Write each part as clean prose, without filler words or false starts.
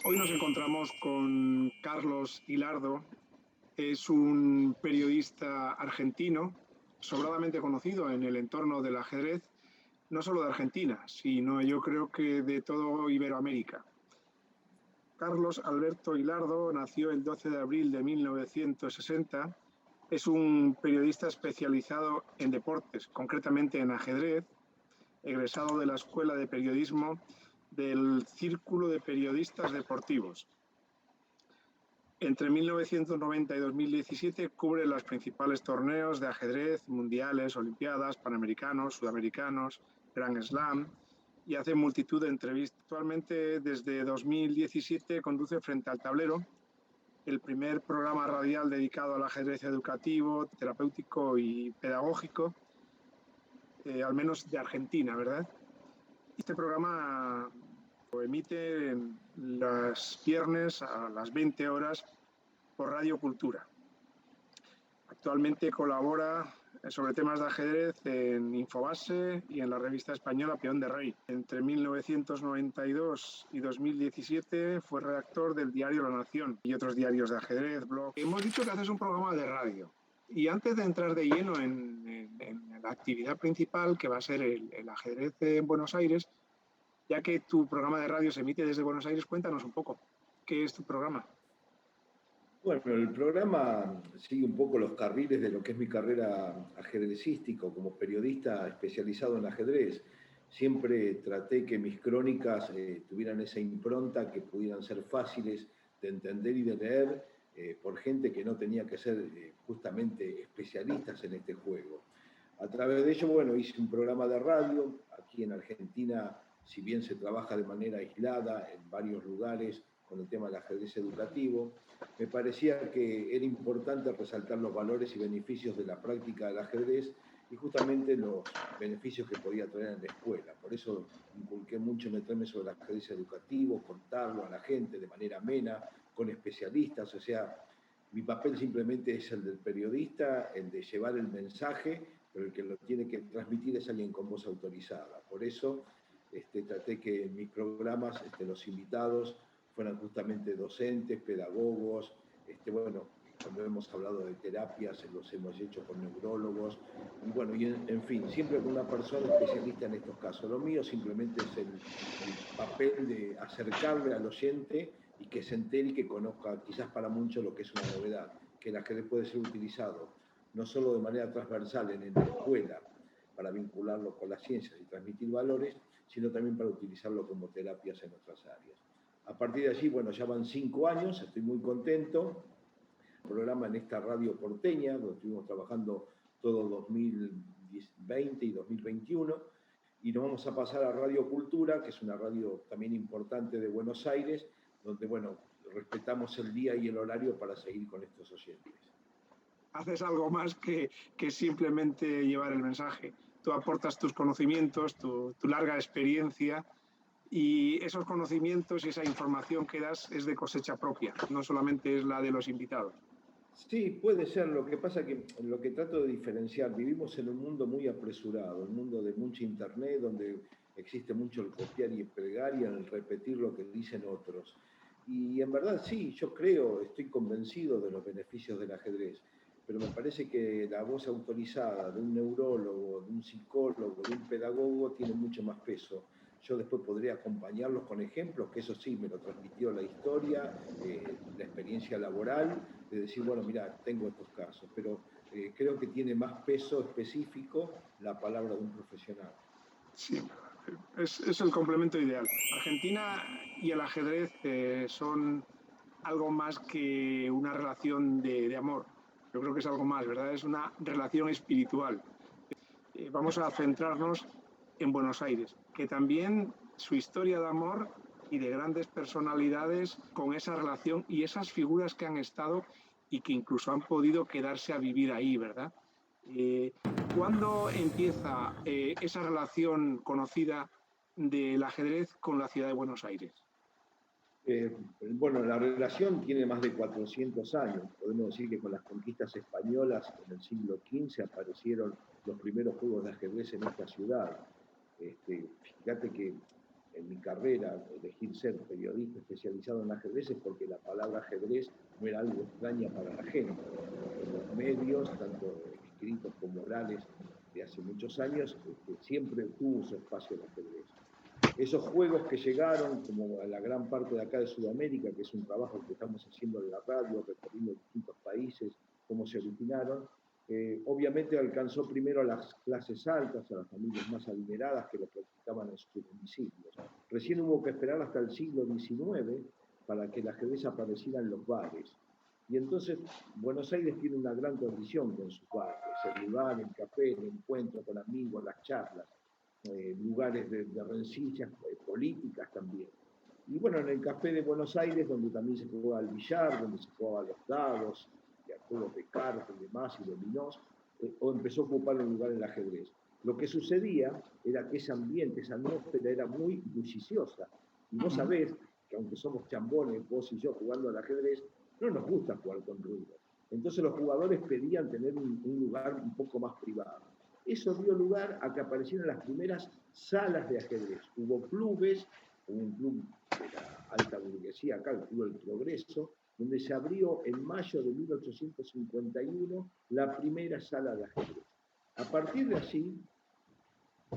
Hoy nos encontramos con Carlos Hilardo. Es un periodista argentino sobradamente conocido en el entorno del ajedrez, no solo de Argentina, sino yo creo que de todo Iberoamérica. Carlos Alberto Hilardo nació el 12 de abril de 1960. Es un periodista especializado en deportes, concretamente en ajedrez, egresado de la Escuela de Periodismo del Círculo de Periodistas Deportivos. Entre 1990 y 2017 cubre los principales torneos de ajedrez, mundiales, olimpiadas, panamericanos, sudamericanos, Grand Slam, y hace multitud de entrevistas. Actualmente, desde 2017, conduce Frente al Tablero, el primer programa radial dedicado al ajedrez educativo, terapéutico y pedagógico, al menos de Argentina, ¿verdad? Este programa lo emite los viernes a las 20 horas por Radio Cultura. Actualmente colabora sobre temas de ajedrez en Infobase y en la revista española Peón de Rey. Entre 1992 y 2017 fue redactor del diario La Nación y otros diarios de ajedrez, blog. Hemos dicho que haces un programa de radio. Y antes de entrar de lleno en la actividad principal, que va a ser el ajedrez en Buenos Aires, ya que tu programa de radio se emite desde Buenos Aires, cuéntanos un poco, ¿qué es tu programa? Bueno, el programa sigue un poco los carriles de lo que es mi carrera ajedrecística como periodista especializado en ajedrez. Siempre traté que mis crónicas tuvieran esa impronta, que pudieran ser fáciles de entender y de leer por gente que no tenía que ser justamente especialistas en este juego. A través de ello, bueno, hice un programa de radio. Aquí en Argentina, si bien se trabaja de manera aislada en varios lugares con el tema del ajedrez educativo, me parecía que era importante resaltar los valores y beneficios de la práctica del ajedrez y justamente los beneficios que podía traer en la escuela. Por eso inculqué mucho meterme sobre el ajedrez educativo, contarlo a la gente de manera amena, con especialistas. O sea, mi papel simplemente es el del periodista, el de llevar el mensaje, pero el que lo tiene que transmitir es alguien con voz autorizada. Por eso traté que en mis programas los invitados fueran justamente docentes, pedagogos, bueno, cuando hemos hablado de terapias, los hemos hecho con neurólogos, y bueno, y en fin, siempre con una persona especialista en estos casos. Lo mío simplemente es el papel de acercarle al oyente y que se entere y que conozca, quizás para muchos, lo que es una novedad, que el ajedrez puede ser utilizado no solo de manera transversal en la escuela, para vincularlo con las ciencias y transmitir valores, sino también para utilizarlo como terapias en otras áreas. A partir de allí, bueno, ya van 5 años, estoy muy contento. Programa en esta radio porteña, donde estuvimos trabajando todo 2020 y 2021, y nos vamos a pasar a Radio Cultura, que es una radio también importante de Buenos Aires, donde, bueno, respetamos el día y el horario para seguir con estos oyentes. Haces algo más que simplemente llevar el mensaje. Tú aportas tus conocimientos, tu larga experiencia, y esos conocimientos y esa información que das es de cosecha propia, no solamente es la de los invitados. Sí, puede ser. Lo que pasa que lo que trato de diferenciar, vivimos en un mundo muy apresurado, un mundo de mucha internet, donde existe mucho el copiar y el pegar y el repetir lo que dicen otros. Y en verdad sí, yo creo, estoy convencido de los beneficios del ajedrez, pero me parece que la voz autorizada de un neurólogo, de un psicólogo, de un pedagogo tiene mucho más peso. Yo después podría acompañarlos con ejemplos, que eso sí, me lo transmitió la historia, la experiencia laboral, de decir, bueno, mira, tengo estos casos, pero creo que tiene más peso específico la palabra de un profesional. Sí, es el complemento ideal. Argentina y el ajedrez son algo más que una relación de amor. Yo creo que es algo más, ¿verdad? Es una relación espiritual. Vamos a centrarnos en Buenos Aires, que también su historia de amor y de grandes personalidades con esa relación y esas figuras que han estado y que incluso han podido quedarse a vivir ahí, ¿verdad? ¿Cuándo empieza esa relación conocida del ajedrez con la ciudad de Buenos Aires? Bueno, la relación tiene más de 400 años. Podemos decir que con las conquistas españolas en el siglo XV aparecieron los primeros juegos de ajedrez en esta ciudad. Fíjate que en mi carrera elegir ser periodista especializado en ajedrez es porque la palabra ajedrez no era algo extraña para la gente. En los medios, tanto escritos como orales, de hace muchos años, siempre tuvo su espacio el ajedrez. Esos juegos que llegaron, como a la gran parte de acá de Sudamérica, que es un trabajo que estamos haciendo en la radio, recorriendo distintos países, cómo se originaron, obviamente alcanzó primero a las clases altas, a las familias más adineradas que lo practicaban en sus domicilios. Recién hubo que esperar hasta el siglo XIX para que el ajedrez apareciera en los bares. Y entonces Buenos Aires tiene una gran tradición con sus bares, el lugar, el café, el encuentro con amigos, las charlas, lugares de rencillas políticas también. Y bueno, en el café de Buenos Aires, donde también se jugaba al billar, donde se jugaba a los dados, a juegos de cartas y demás, y dominós, o empezó a ocupar un lugar en el ajedrez. Lo que sucedía era que ese ambiente, esa atmósfera era muy bulliciosa. Y vos sabés que aunque somos chambones, vos y yo jugando al ajedrez, no nos gusta jugar con ruido. Entonces los jugadores pedían tener un lugar un poco más privado. Eso dio lugar a que aparecieran las primeras salas de ajedrez. Hubo clubes, hubo un club de la alta burguesía acá, el Club del Progreso, donde se abrió en mayo de 1851 la primera sala de ajedrez. A partir de allí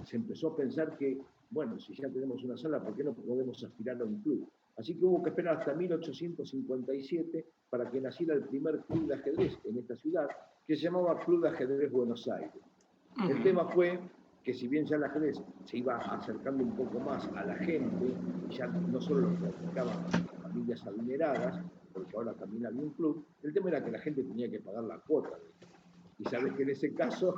se empezó a pensar que, bueno, si ya tenemos una sala, ¿por qué no podemos aspirar a un club? Así que hubo que esperar hasta 1857 para que naciera el primer club de ajedrez en esta ciudad, que se llamaba Club de Ajedrez Buenos Aires. El tema fue que si bien ya el ajedrez se iba acercando un poco más a la gente, ya no solo lo practicaban familias adineradas, porque ahora también había un club, el tema era que la gente tenía que pagar la cuota. Y sabes que en ese caso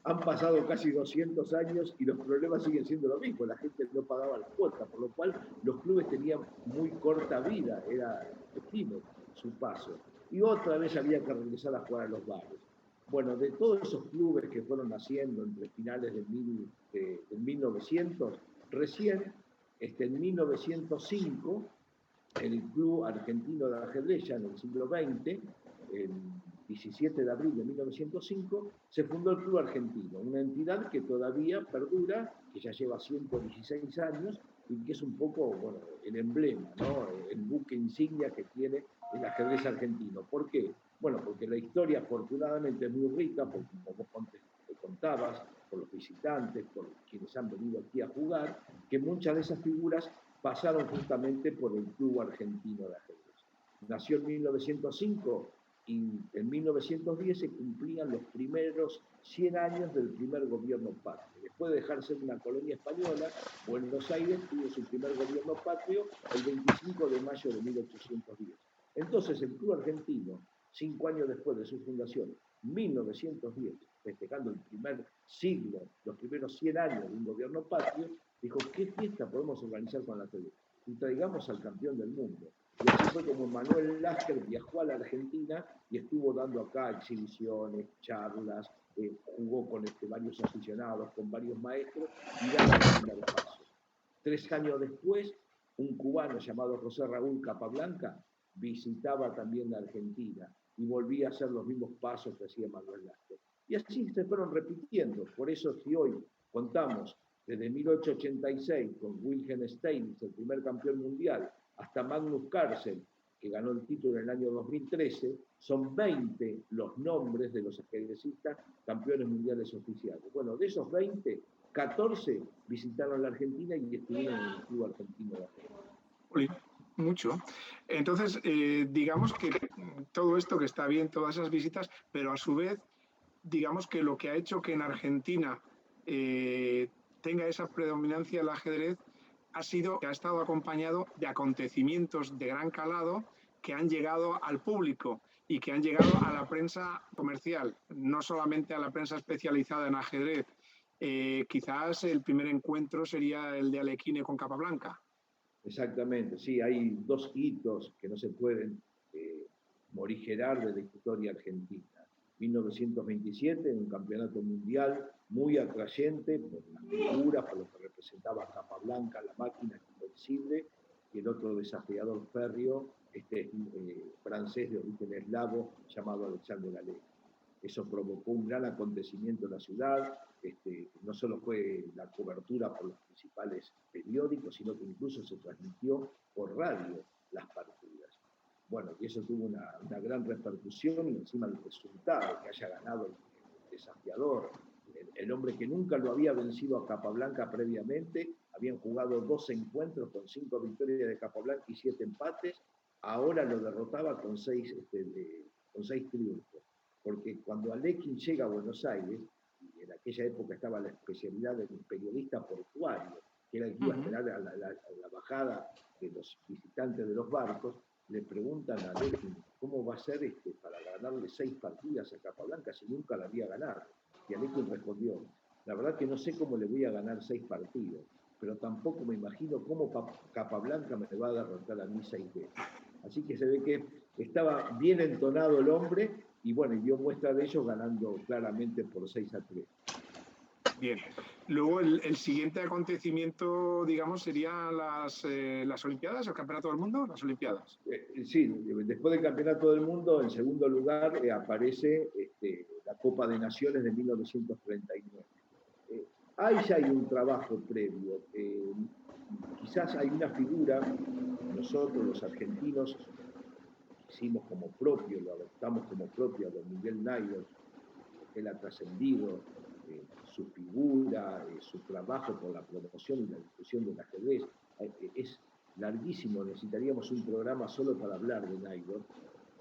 han pasado casi 200 años y los problemas siguen siendo lo mismo, la gente no pagaba la cuota, por lo cual los clubes tenían muy corta vida, era efímero su paso. Y otra vez había que regresar a jugar a los bares. Bueno, de todos esos clubes que fueron naciendo entre finales de 1900, recién en 1905, el Club Argentino de Ajedrez, ya en el siglo XX, el 17 de abril de 1905, se fundó el Club Argentino, una entidad que todavía perdura, que ya lleva 116 años y que es un poco, bueno, el emblema, ¿no? El buque insignia que tiene el ajedrez argentino. ¿Por qué? Bueno, porque la historia afortunadamente es muy rica, porque como vos contabas, por los visitantes, por quienes han venido aquí a jugar, que muchas de esas figuras pasaron justamente por el Club Argentino de Ajedrez. Nació en 1905 y en 1910 se cumplían los primeros 100 años del primer gobierno patrio. Después de dejar ser una colonia española, Buenos Aires tuvo su primer gobierno patrio el 25 de mayo de 1810. Entonces el Club Argentino, 5 años después de su fundación, 1910, festejando el primer siglo, los primeros 100 años de un gobierno patrio, dijo, ¿qué fiesta podemos organizar con la tele? Y traigamos al campeón del mundo. Y así fue como Manuel Lasker viajó a la Argentina y estuvo dando acá exhibiciones, charlas, jugó con varios aficionados, con varios maestros y daba el primer paso. 3 años después, un cubano llamado José Raúl Capablanca visitaba también la Argentina y volvía a hacer los mismos pasos que hacía Manuel Lasker. Y así se fueron repitiendo. Por eso si hoy contamos desde 1886 con Wilhelm Stein, el primer campeón mundial, hasta Magnus Carlsen, que ganó el título en el año 2013, son 20 los nombres de los ajedrecistas campeones mundiales oficiales. Bueno, de esos 20, 14 visitaron la Argentina y estuvieron en el Club Argentino de Ajedrez. Mucho. Entonces, digamos que todo esto que está bien, todas esas visitas, pero a su vez, digamos que lo que ha hecho que en Argentina tenga esa predominancia el ajedrez ha sido que ha estado acompañado de acontecimientos de gran calado que han llegado al público y que han llegado a la prensa comercial, no solamente a la prensa especializada en ajedrez. Quizás el primer encuentro sería el de Alekhine con Capablanca. Exactamente, sí, hay 2 hitos que no se pueden morigerar de la historia argentina. 1927, un campeonato mundial muy atrayente por las figuras, por lo que representaba Capablanca, la máquina invencible, y el otro desafiador férreo, francés de origen eslavo, llamado Alexandre Gallet. Eso provocó un gran acontecimiento en la ciudad. No solo fue la cobertura por los principales periódicos, sino que incluso se transmitió por radio las partidas. Bueno, y eso tuvo una gran repercusión, y encima el resultado, que haya ganado el desafiador, el hombre que nunca lo había vencido a Capablanca previamente. Habían jugado 2 encuentros con 5 victorias de Capablanca y 7 empates. Ahora lo derrotaba con 6 triunfos. Porque cuando Alekhine llega a Buenos Aires, y en aquella época estaba la especialidad del periodista portuario, que era el que iba a esperar a la bajada de los visitantes de los barcos, le preguntan a Alekhine cómo va a ser para ganarle 6 partidas a Capablanca si nunca la había ganado. Y Alekhine respondió: la verdad que no sé cómo le voy a ganar 6 partidos, pero tampoco me imagino cómo Capablanca me va a derrotar a mí 6 veces. Así que se ve que estaba bien entonado el hombre, y bueno, y dio muestra de ello ganando claramente por 6-3. Bien. Luego el siguiente acontecimiento, digamos, serían las Olimpiadas, el Campeonato del Mundo, las Olimpiadas. Sí, después del Campeonato del Mundo, en segundo lugar, aparece la Copa de Naciones de 1939. Ahí ya hay un trabajo previo. Quizás hay una figura, nosotros los argentinos hicimos como propio, lo adoptamos como propio a don Miguel Naidoo, porque él ha trascendido su figura, su trabajo por la promoción y la difusión del ajedrez. Es larguísimo, necesitaríamos un programa solo para hablar de Naidoo.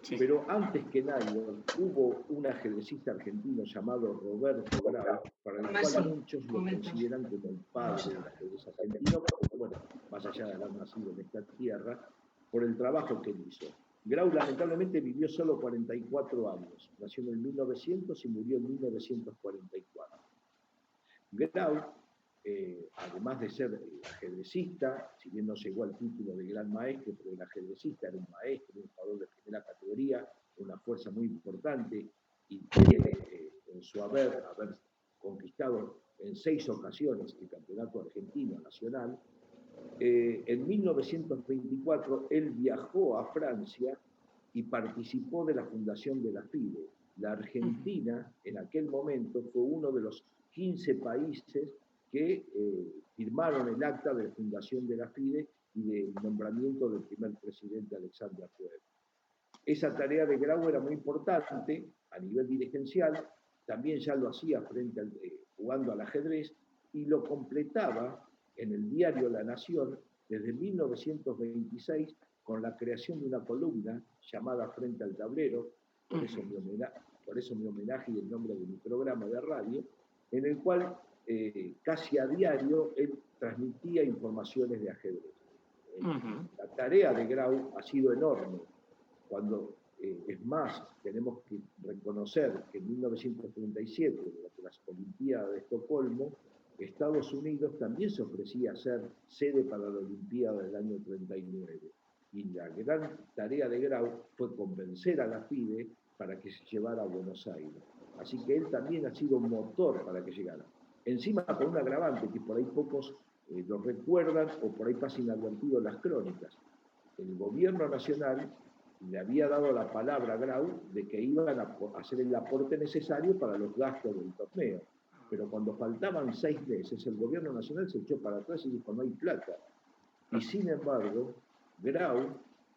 Sí. Pero antes que Naidoo hubo un ajedrecista argentino llamado Roberto Grau, para el cual muchos lo consideran como el padre del ajedrez argentino, porque bueno, más allá de haber nacido en esta tierra, por el trabajo que él hizo. Grau lamentablemente vivió solo 44 años, nació en el 1900 y murió en 1944. Grau, además de ser ajedrecista, si bien no llegó al título de gran maestro, pero el ajedrecista era un maestro, un jugador de primera categoría, una fuerza muy importante, y tiene en su haber conquistado en 6 ocasiones el campeonato argentino nacional. En 1924 él viajó a Francia y participó de la fundación de la FIDE. La Argentina en aquel momento fue uno de los 15 países que firmaron el acta de fundación de la FIDE y del nombramiento del primer presidente Alexander Puebla. Esa tarea de Grau era muy importante a nivel dirigencial, también ya lo hacía jugando al ajedrez, y lo completaba en el diario La Nación desde 1926 con la creación de una columna llamada Frente al Tablero, por eso mi homenaje y el nombre de mi programa de radio, en el cual casi a diario él transmitía informaciones de ajedrez. La tarea de Grau ha sido enorme. Cuando, es más, tenemos que reconocer que en 1937, durante las Olimpiadas de Estocolmo, Estados Unidos también se ofrecía a ser sede para la Olimpiada del año 39. Y la gran tarea de Grau fue convencer a la FIDE para que se llevara a Buenos Aires. Así que él también ha sido un motor para que llegara. Encima con un agravante que por ahí pocos lo recuerdan o por ahí pasa inadvertido las crónicas. El gobierno nacional le había dado la palabra a Grau de que iban a hacer el aporte necesario para los gastos del torneo. Pero cuando faltaban 6 meses, el gobierno nacional se echó para atrás y dijo: no hay plata. Y sin embargo, Grau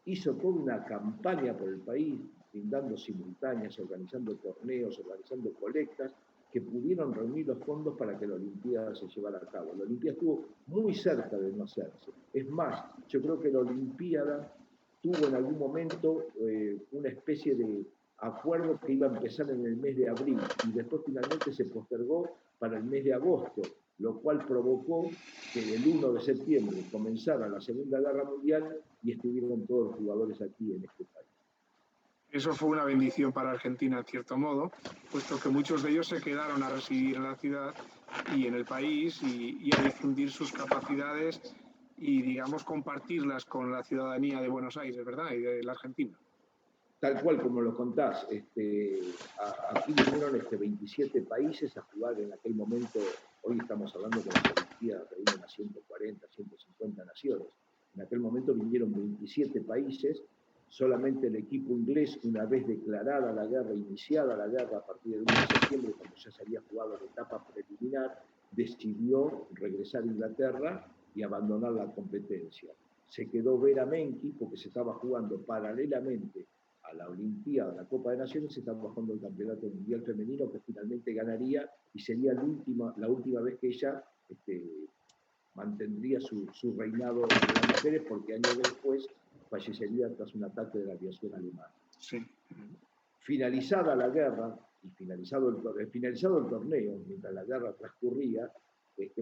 hizo toda una campaña por el país, brindando simultáneas, organizando torneos, organizando colectas, que pudieron reunir los fondos para que la Olimpiada se llevara a cabo. La Olimpiada estuvo muy cerca de no hacerse. Es más, yo creo que la Olimpiada tuvo en algún momento una especie de acuerdo que iba a empezar en el mes de abril y después finalmente se postergó para el mes de agosto, lo cual provocó que el 1 de septiembre comenzara la Segunda Guerra Mundial y estuvieron todos los jugadores aquí en este país. Eso fue una bendición para Argentina, en cierto modo, puesto que muchos de ellos se quedaron a residir en la ciudad y en el país y a difundir sus capacidades y, digamos, compartirlas con la ciudadanía de Buenos Aires, ¿verdad? Y de la Argentina. Tal cual como lo contás, aquí vinieron 27 países a jugar en aquel momento. Hoy estamos hablando de las Olimpiadas, reúnen a 140, 150 naciones. En aquel momento vinieron 27 países Solamente el equipo inglés, una vez declarada la guerra, iniciada la guerra a partir del 1 de septiembre, cuando ya se había jugado la etapa preliminar, decidió regresar a Inglaterra y abandonar la competencia. Se quedó Vera Menke, porque se estaba jugando paralelamente a la Olimpiada, a la Copa de Naciones, se estaba jugando el Campeonato Mundial Femenino, que finalmente ganaría y sería la última vez que ella mantendría su reinado de las mujeres, porque años después fallecería tras un ataque de la aviación alemana. Sí. Finalizada la guerra y finalizado el torneo, mientras la guerra transcurría,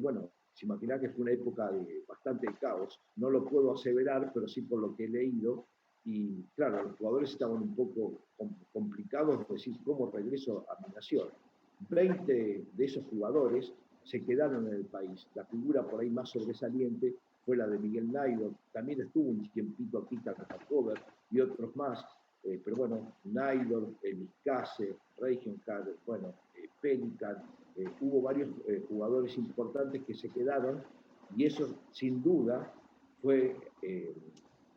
bueno, se imagina que fue una época de bastante caos. No lo puedo aseverar, pero sí por lo que he leído. Y claro, los jugadores estaban un poco complicados de decir cómo regreso a mi nación. 20 de esos jugadores se quedaron en el país. La figura por ahí más sobresaliente fue la de Miguel Naidoo. También estuvo un tiempito aquí Carter y otros más. Pero bueno, Naidoo, Vizcase, Reichenhard, bueno, Pelican, hubo varios jugadores importantes que se quedaron y eso sin duda fue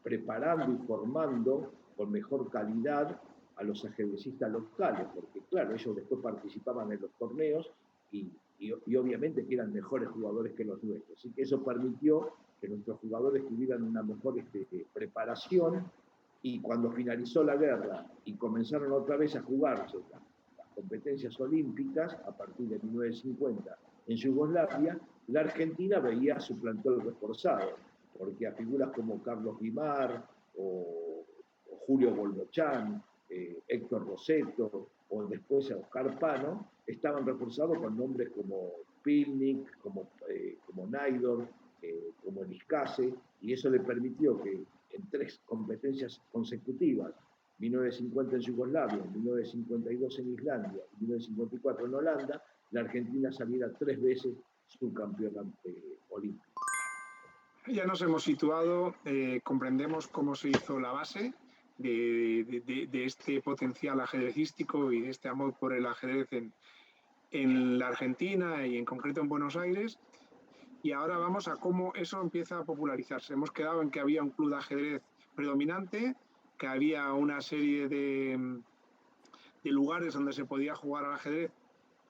preparando y formando con mejor calidad a los ajedrecistas locales, porque claro, ellos después participaban en los torneos y obviamente que eran mejores jugadores que los nuestros. Así que eso permitió que nuestros jugadores tuvieran una mejor preparación, y cuando finalizó la guerra y comenzaron otra vez a jugarse las competencias olímpicas a partir de 1950 en Yugoslavia, la Argentina veía su plantel reforzado, porque a figuras como Carlos Guimar o Julio Goldochán, Héctor Rossetto o después a Oscar Pano, estaban reforzados con nombres como Pilnik, como Naidoo, como Vizcase, y eso le permitió que en 3 competencias consecutivas, 1950 en Yugoslavia, 1952 en Islandia y 1954 en Holanda, la Argentina saliera 3 veces subcampeona olímpica. Ya nos hemos situado, comprendemos cómo se hizo la base de este potencial ajedrecístico y de este amor por el ajedrez en la Argentina y en concreto en Buenos Aires. Y ahora vamos a cómo eso empieza a popularizarse. Hemos quedado en que había un club de ajedrez predominante, que había una serie de lugares donde se podía jugar al ajedrez,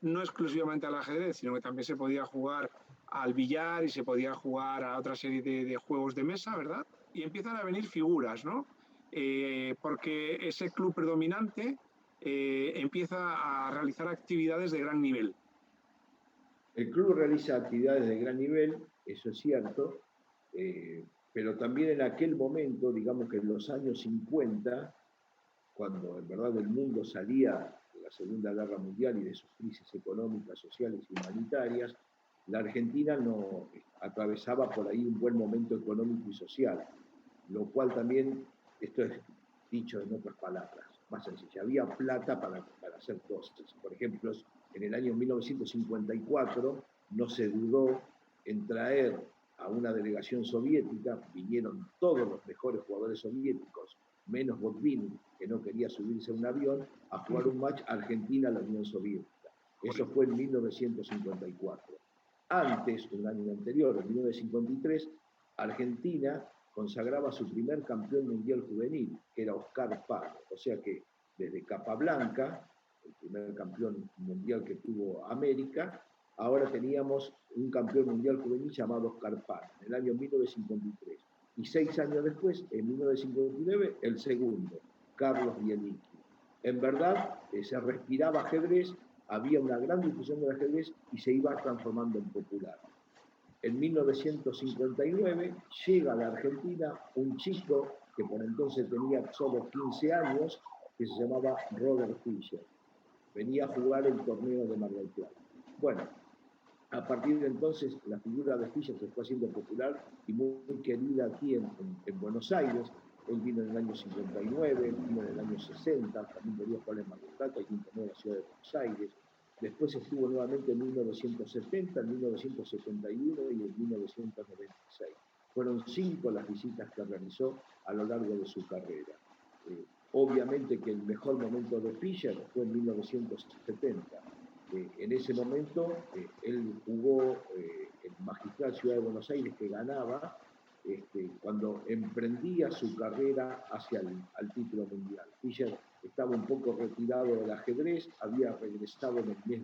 no exclusivamente al ajedrez, sino que también se podía jugar al billar y se podía jugar a otra serie de juegos de mesa, ¿verdad? Y empiezan a venir figuras, ¿no? Porque ese club predominante empieza a realizar actividades de gran nivel. El club realiza actividades de gran nivel, eso es cierto, pero también en aquel momento, digamos que en los años 50, cuando en verdad el mundo salía de la Segunda Guerra Mundial y de sus crisis económicas, sociales y humanitarias, la Argentina no atravesaba por ahí un buen momento económico y social, lo cual también, esto es dicho en otras palabras, más sencilla, había plata para hacer cosas. Por ejemplo, en el año 1954 no se dudó en traer a una delegación soviética, vinieron todos los mejores jugadores soviéticos, menos Botvinnik, que no quería subirse a un avión, a jugar un match Argentina-la Unión Soviética. Eso fue en 1954. Antes, un año anterior, en 1953, Argentina consagraba a su primer campeón mundial juvenil, que era Oscar Pano. O sea que desde Capablanca, el primer campeón mundial que tuvo América, ahora teníamos un campeón mundial juvenil llamado Oscar Pano, en el año 1953. Y 6 años después, en 1959, el segundo, Carlos Bielnicki. En verdad, se respiraba ajedrez, había una gran difusión del ajedrez y se iba transformando en popular. En 1959 llega a la Argentina un chico que por entonces tenía solo 15 años, que se llamaba Robert Fischer. Venía a jugar el torneo de Mar del Plata. Bueno, a partir de entonces la figura de Fischer se fue haciendo popular y muy querida aquí en Buenos Aires. Él vino en el año 59, vino en el año 60, también venía a jugar en Mar del Plata y en la ciudad de Buenos Aires. Después estuvo nuevamente en 1970, en 1971 y en 1996. Fueron 5 las visitas que realizó a lo largo de su carrera. Obviamente que el mejor momento de Fischer fue en 1970. En ese momento él jugó en Magistral Ciudad de Buenos Aires, que ganaba, cuando emprendía su carrera hacia el título mundial. Fischer estaba un poco retirado del ajedrez, había regresado en el mes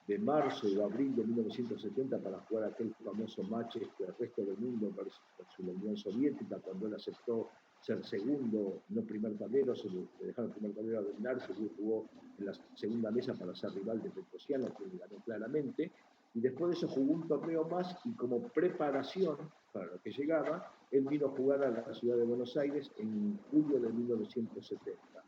de marzo o abril de 1970 para jugar aquel famoso match el resto del mundo versus la Unión Soviética, cuando él aceptó ser segundo, no primer tablero, se le dejaron el primer tablero a Bernard, se jugó en la segunda mesa para ser rival de Petrosian, que le ganó claramente, y después de eso jugó un torneo más y como preparación para lo que llegaba, él vino a jugar a la ciudad de Buenos Aires en julio de 1970.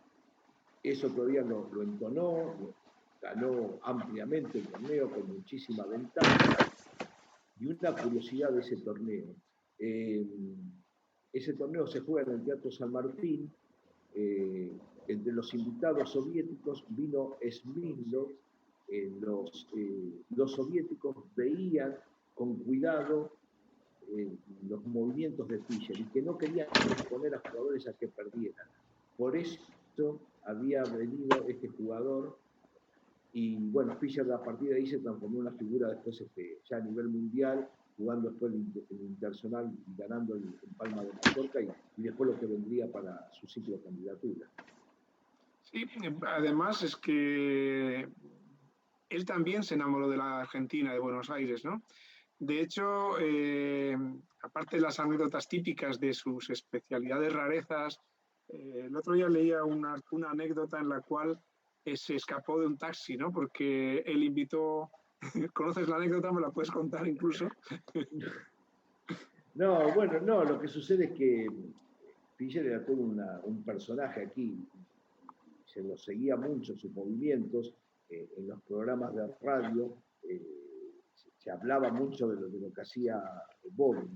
Eso todavía lo entonó, ganó ampliamente el torneo con muchísima ventaja. Y una curiosidad de ese torneo, ese torneo se juega en el Teatro San Martín. Entre los invitados soviéticos vino Smilov. Los soviéticos veían con cuidado los movimientos de Fischer y que no querían exponer a jugadores a que perdieran. Por eso había venido este jugador y bueno, Fischer a partir de ahí se transformó en una figura después ya a nivel mundial, jugando después el Internacional y ganando en Palma de Mallorca y después lo que vendría para su ciclo de candidatura. Sí, además es que él también se enamoró de la Argentina, de Buenos Aires, ¿no? De hecho, aparte de las anécdotas típicas de sus especialidades rarezas, el otro día leía una anécdota en la cual se escapó de un taxi, ¿no? Porque él invitó, ¿conoces la anécdota? ¿Me la puedes contar incluso? No, bueno, no, lo que sucede es que Fischer era todo un personaje aquí, se lo seguía mucho sus movimientos, en los programas de radio se hablaba mucho de lo que hacía Bobby,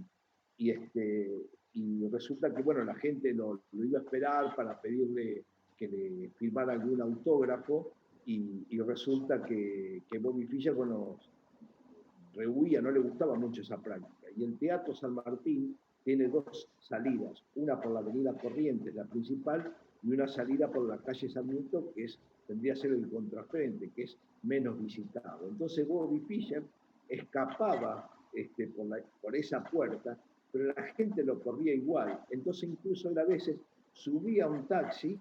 y resulta que, bueno, la gente lo iba a esperar para pedirle que le firmara algún autógrafo, y resulta que Bobby Fischer, bueno, rehuía, no le gustaba mucho esa práctica. Y el Teatro San Martín tiene dos salidas, una por la avenida Corrientes, la principal, y una salida por la calle Sarmiento, que tendría que ser el contrafrente, que es menos visitado. Entonces Bobby Fischer escapaba por esa puerta, pero la gente lo corría igual. Entonces incluso él a veces subía a un taxi,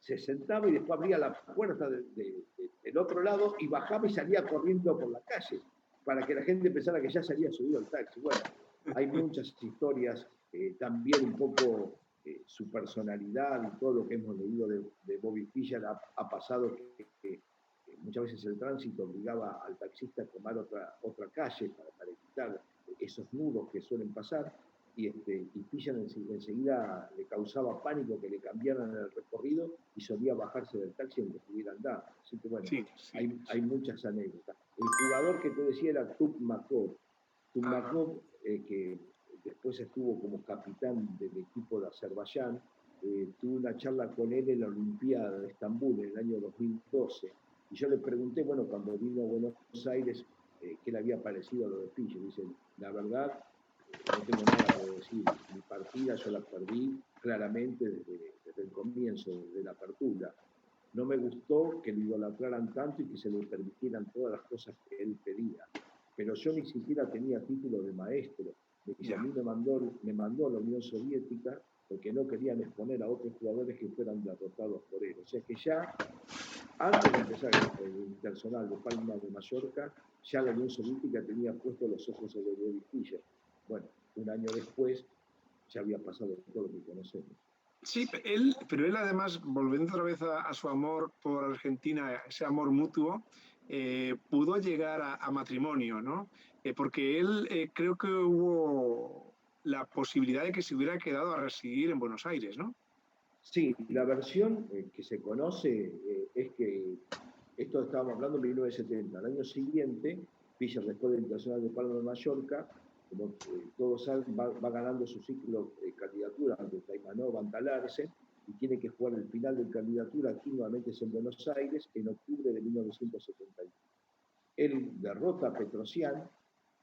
se sentaba y después abría la puerta del otro lado y bajaba y salía corriendo por la calle, para que la gente pensara que ya se había subido al taxi. Bueno, hay muchas historias, también un poco su personalidad y todo lo que hemos leído de Bobby Fischer ha pasado que muchas veces el tránsito obligaba al taxista a tomar otra calle para evitar esos nudos que suelen pasar, y Fischer enseguida le causaba pánico que le cambiaran el recorrido y solía bajarse del taxi aunque estuviera andando. Así que bueno, sí. Hay muchas anécdotas. El jugador que te decía era Tupmakov. Tupmakov, que después estuvo como capitán del equipo de Azerbaiyán, tuve una charla con él en la Olimpiada de Estambul en el año 2012, y yo le pregunté, bueno, cuando vino a Buenos Aires, qué le había parecido lo de Fischer. Dice, la verdad, no tengo nada que decir. Mi partida yo la perdí claramente desde el comienzo, desde la apertura. No me gustó que lo idolatraran tanto y que se le permitieran todas las cosas que él pedía. Pero yo ni siquiera tenía título de maestro. A mí me mandó a la Unión Soviética porque no querían exponer a otros jugadores que fueran derrotados por él. O sea que ya, antes de empezar el Internacional de Palma de Mallorca, ya la Unión Soviética tenía puestos los ojos sobre Bobby Fischer. Bueno, un año después ya había pasado todo lo que conocemos. Sí, pero él además, volviendo otra vez a su amor por Argentina, ese amor mutuo, pudo llegar a matrimonio, ¿no? Porque él creo que hubo la posibilidad de que se hubiera quedado a residir en Buenos Aires, ¿no? Sí, la versión que se conoce es que, esto estábamos hablando en 1970, al año siguiente, Fischer, después del Internacional de Palma de Mallorca, como todos saben, va ganando su ciclo de candidatura ante Taimanov, ante Larsen, y tiene que jugar el final de candidatura aquí nuevamente en Buenos Aires en octubre de 1971. Él derrota a Petrosian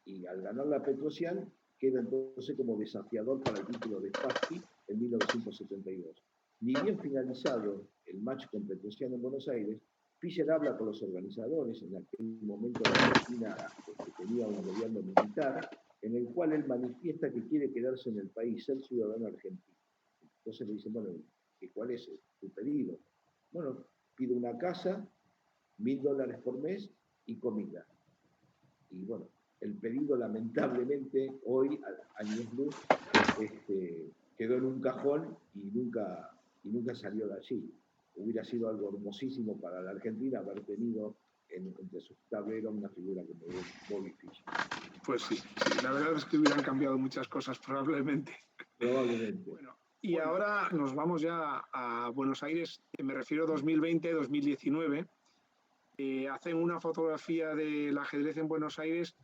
y al ganar la Petrosian queda entonces como desafiador para el título de Spassky en 1972. Ni bien finalizado el match con Petrosian en Buenos Aires, Fischer habla con los organizadores. En aquel momento la Argentina tenía un gobierno militar en el cual él manifiesta que quiere quedarse en el país, ser ciudadano argentino. Entonces le dicen, bueno, ¿y cuál es tu pedido? Bueno, pido una casa, $1.000 por mes y comida. Y bueno, el pedido lamentablemente hoy, años luz, quedó en un cajón y nunca salió de allí. Hubiera sido algo hermosísimo para la Argentina haber tenido entre sus tableros una figura como Bobby Fischer. Pues sí, la verdad es que hubieran cambiado muchas cosas probablemente. Probablemente. Bueno, y ahora nos vamos ya a Buenos Aires, me refiero 2020-2019. Hacen una fotografía del ajedrez en Buenos Aires.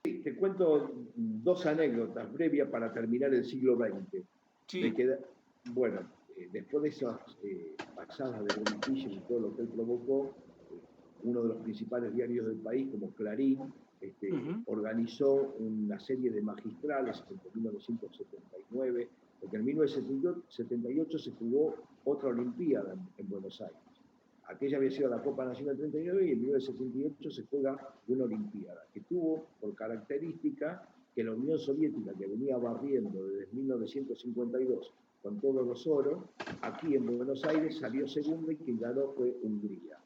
Sí, te cuento 2 anécdotas breves para terminar el siglo XX. Sí. Bueno, después de esas pasadas de Bobby Fischer y todo lo que él provocó, uno de los principales diarios del país, como Clarín, organizó una serie de magistrales entre 1979, porque en 1978 se jugó otra Olimpiada en Buenos Aires. Aquella había sido la Copa Nacional 39 y en 1978 se juega una Olimpiada, que tuvo por característica que la Unión Soviética, que venía barriendo desde 1952 con todos los oros, aquí en Buenos Aires salió segunda y quien ganó fue Hungría.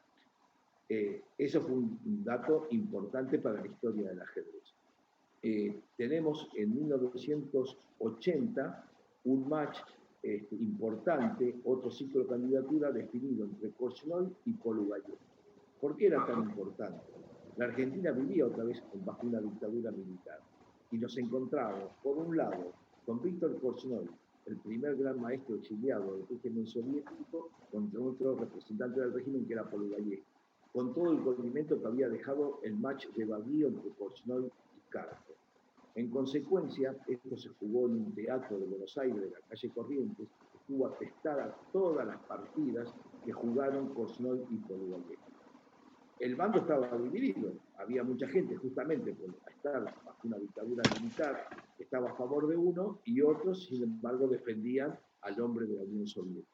Eso fue un dato importante para la historia del ajedrez. Tenemos en 1980 un match importante, otro ciclo de candidatura definido entre Korchnoi y Polugayevsky. ¿Por qué era tan importante? La Argentina vivía otra vez bajo una dictadura militar y nos encontramos, por un lado, con Víctor Korchnoi, el primer gran maestro exiliado del régimen soviético, contra otro representante del régimen que era Polugayevsky, con todo el condimento que había dejado el match de Baguio entre Korchnoi y Karpov. En consecuencia, esto se jugó en un teatro de Buenos Aires, de la calle Corrientes, estuvo atestada todas las partidas que jugaron Korchnoi y Polugayevsky. El bando estaba dividido, había mucha gente justamente por estar bajo una dictadura militar que estaba a favor de uno y otros, sin embargo, defendían al hombre de la Unión Soviética.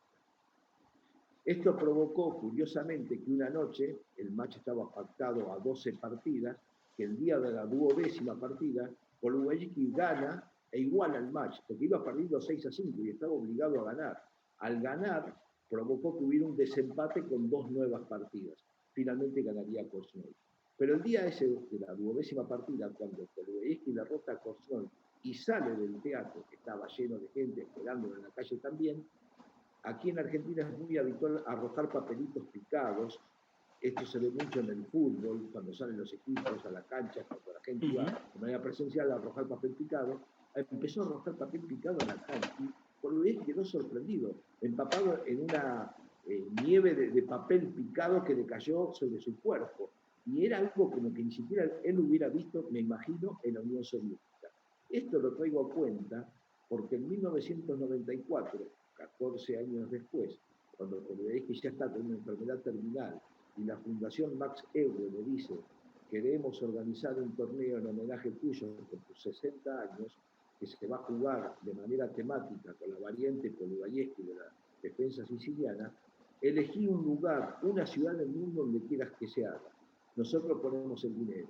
Esto provocó, curiosamente, que una noche, el match estaba pactado a 12 partidas, que el día de la 12ª partida, Polugayevsky gana e iguala el match, porque iba perdiendo 6-5 y estaba obligado a ganar. Al ganar, provocó que hubiera un desempate con 2 nuevas partidas. Finalmente ganaría Korchnoi. Pero el día ese de la 12ª partida, cuando Polugayevsky derrota a Korchnoi y sale del teatro, que estaba lleno de gente esperándolo en la calle también, aquí en Argentina es muy habitual arrojar papelitos picados. Esto se ve mucho en el fútbol, cuando salen los equipos a la cancha, cuando la gente va de manera presencial a arrojar papel picado. Empezó a arrojar papel picado en la cancha y Polugayevsky quedó sorprendido, empapado en una nieve de papel picado que le cayó sobre su cuerpo. Y era algo como que ni siquiera él hubiera visto, me imagino, en la Unión Soviética. Esto lo traigo a cuenta porque en 1994, 14 años después, cuando Polugayevsky ya está con una enfermedad terminal y la Fundación Max Euwe le dice: queremos organizar un torneo en homenaje tuyo por tus 60 años, que se va a jugar de manera temática con la variante Polugayevsky de la defensa siciliana, elegí un lugar, una ciudad del mundo donde quieras que se haga. Nosotros ponemos el dinero.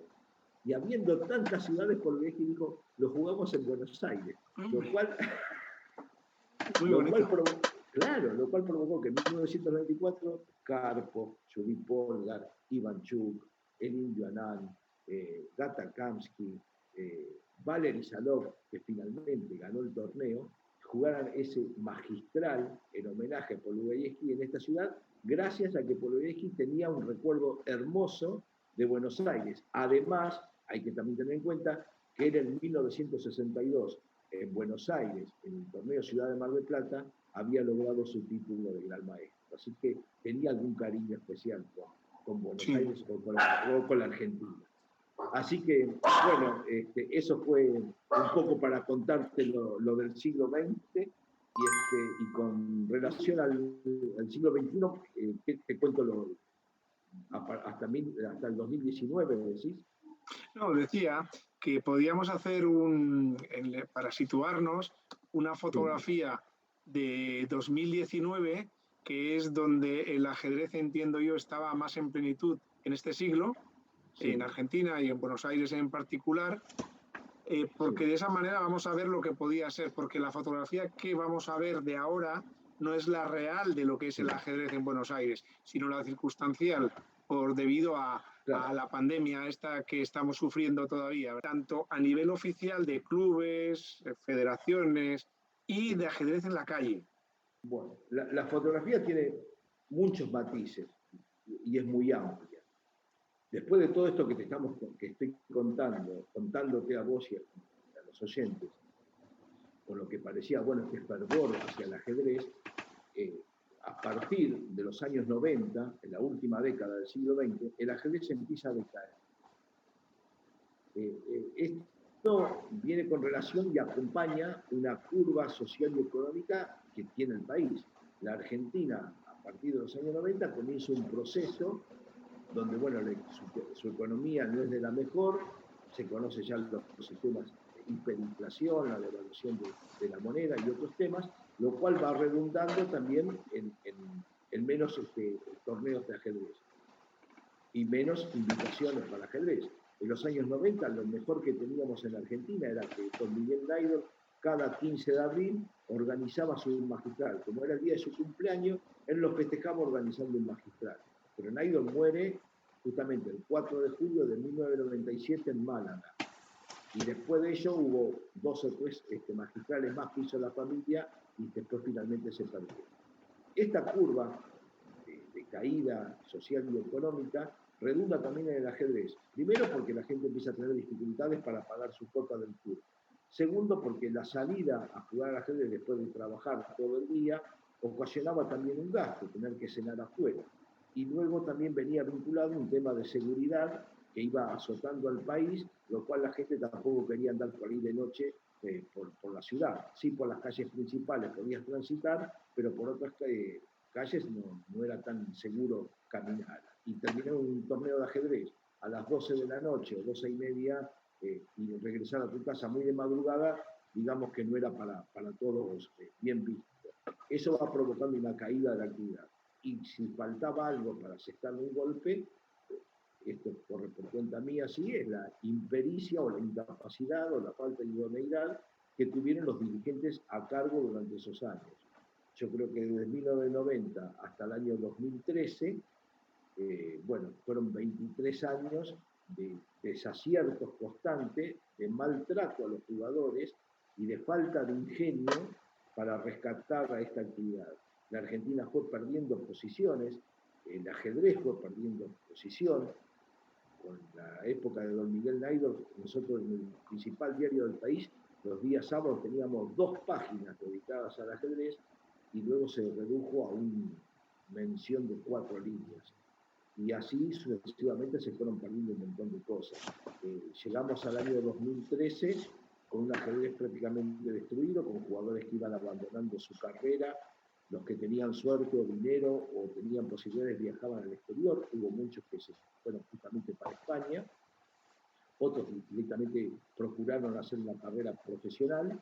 Y habiendo tantas ciudades, Polugayevsky dijo: lo jugamos en Buenos Aires, lo cual provocó que en 1994 Karpov, Yuri Polgar, Ivanchuk, el Indio Anand, Gata Kamsky, Valery Salov, que finalmente ganó el torneo, jugaran ese magistral en homenaje a Polugayevsky en esta ciudad, gracias a que Polugayevsky tenía un recuerdo hermoso de Buenos Aires. Además, hay que también tener en cuenta que era en 1962, en Buenos Aires, en el torneo Ciudad de Mar del Plata, había logrado su título de gran maestro. Así que tenía algún cariño especial con Buenos Aires o con la Argentina. Así que, bueno, eso fue un poco para contarte lo del siglo XX y con relación al siglo XXI, te cuento hasta el 2019, ¿me decís? No, decía que podíamos hacer para situarnos, una fotografía de 2019, que es donde el ajedrez, entiendo yo, estaba más en plenitud en este siglo, en Argentina y en Buenos Aires en particular, porque de esa manera vamos a ver lo que podía ser, porque la fotografía que vamos a ver de ahora no es la real de lo que es el ajedrez en Buenos Aires, sino la circunstancial debido a la pandemia esta que estamos sufriendo todavía, tanto a nivel oficial de clubes, federaciones y de ajedrez en la calle. Bueno, la fotografía tiene muchos matices y es muy amplia. Después de todo esto que estoy contándote a vos y a los oyentes, con lo que parecía, bueno, este fervor hacia el ajedrez, a partir de los años 90, en la última década del siglo XX, el ajedrez empieza a decaer. Esto viene con relación y acompaña una curva social y económica que tiene el país. La Argentina, a partir de los años 90, comienza un proceso donde, bueno, su economía no es de la mejor, se conocen ya los sistemas de hiperinflación, la devaluación de la moneda y otros temas, lo cual va redundando también en menos torneos de ajedrez y menos invitaciones para ajedrez. En los años 90 lo mejor que teníamos en Argentina era que don Miguel Naidoo cada 15 de abril organizaba su magistral. Como era el día de su cumpleaños, él lo festejaba organizando un magistral. Pero Naidoo muere justamente el 4 de julio de 1997 en Málaga. Y después de ello hubo 2 o 3 magistrales más que hizo la familia y después finalmente se perdió. Esta curva de caída social y económica redunda también en el ajedrez. Primero porque la gente empieza a tener dificultades para pagar su cuota del club. Segundo porque la salida a jugar al ajedrez después de trabajar todo el día ocasionaba también un gasto, tener que cenar afuera. Y luego también venía vinculado un tema de seguridad que iba azotando al país, lo cual la gente tampoco quería andar por ahí de noche por la ciudad. Sí, por las calles principales podías transitar, pero por otras calles no era tan seguro caminar. Y terminar un torneo de ajedrez a las 12 de la noche o 12 y media y regresar a tu casa muy de madrugada, digamos que no era para todos bien visto. Eso va provocando una caída de la actividad. Y si faltaba algo para asestarle un golpe, esto por cuenta mía sí, es la impericia o la incapacidad o la falta de idoneidad que tuvieron los dirigentes a cargo durante esos años. Yo creo que desde 1990 hasta el año 2013, bueno, fueron 23 años de desaciertos constantes, de maltrato a los jugadores y de falta de ingenio para rescatar a esta actividad. La Argentina fue perdiendo posiciones, el ajedrez fue perdiendo posición. Con la época de don Miguel Naidoo, nosotros en el principal diario del país, los días sábados teníamos 2 páginas dedicadas al ajedrez y luego se redujo a una mención de 4 líneas. Y así sucesivamente se fueron perdiendo un montón de cosas. Llegamos al año 2013 con un ajedrez prácticamente destruido, con jugadores que iban abandonando su carrera, los que tenían suerte o dinero o tenían posibilidades viajaban al exterior, hubo muchos que se fueron justamente para España, otros directamente procuraron hacer una carrera profesional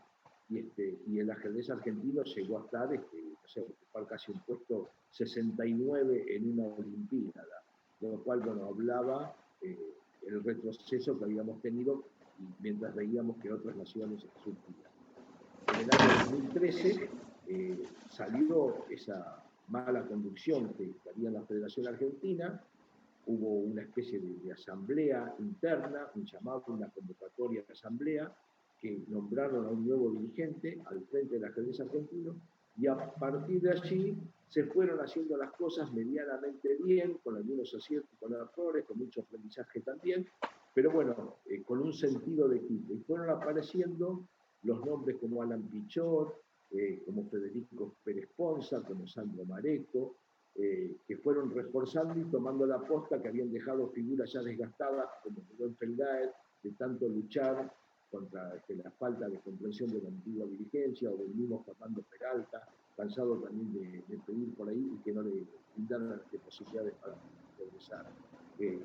y el ajedrez argentino llegó a estar, no sé, ocupar casi un puesto 69 en una olimpiada, lo cual, bueno, hablaba el retroceso que habíamos tenido y mientras veíamos que otras naciones surgían. En el año 2013 salió esa mala conducción que había en la Federación Argentina, hubo una especie de asamblea interna, un llamado, una convocatoria de asamblea, que nombraron a un nuevo dirigente al frente del ajedrez argentino, y a partir de allí se fueron haciendo las cosas medianamente bien, con algunos aciertos, con errores, con mucho aprendizaje también, pero bueno, con un sentido de equipo. Y fueron apareciendo los nombres como Alan Pichot, como Federico Pérez Ponza, como Sandro Mareco, que fueron reforzando y tomando la posta que habían dejado figuras ya desgastadas como Rubén Felgaer, de tanto luchar contra la falta de comprensión de la antigua dirigencia, o del mismo Fernando Peralta, cansado también de pedir por ahí y que no le brindaran posibilidades para progresar.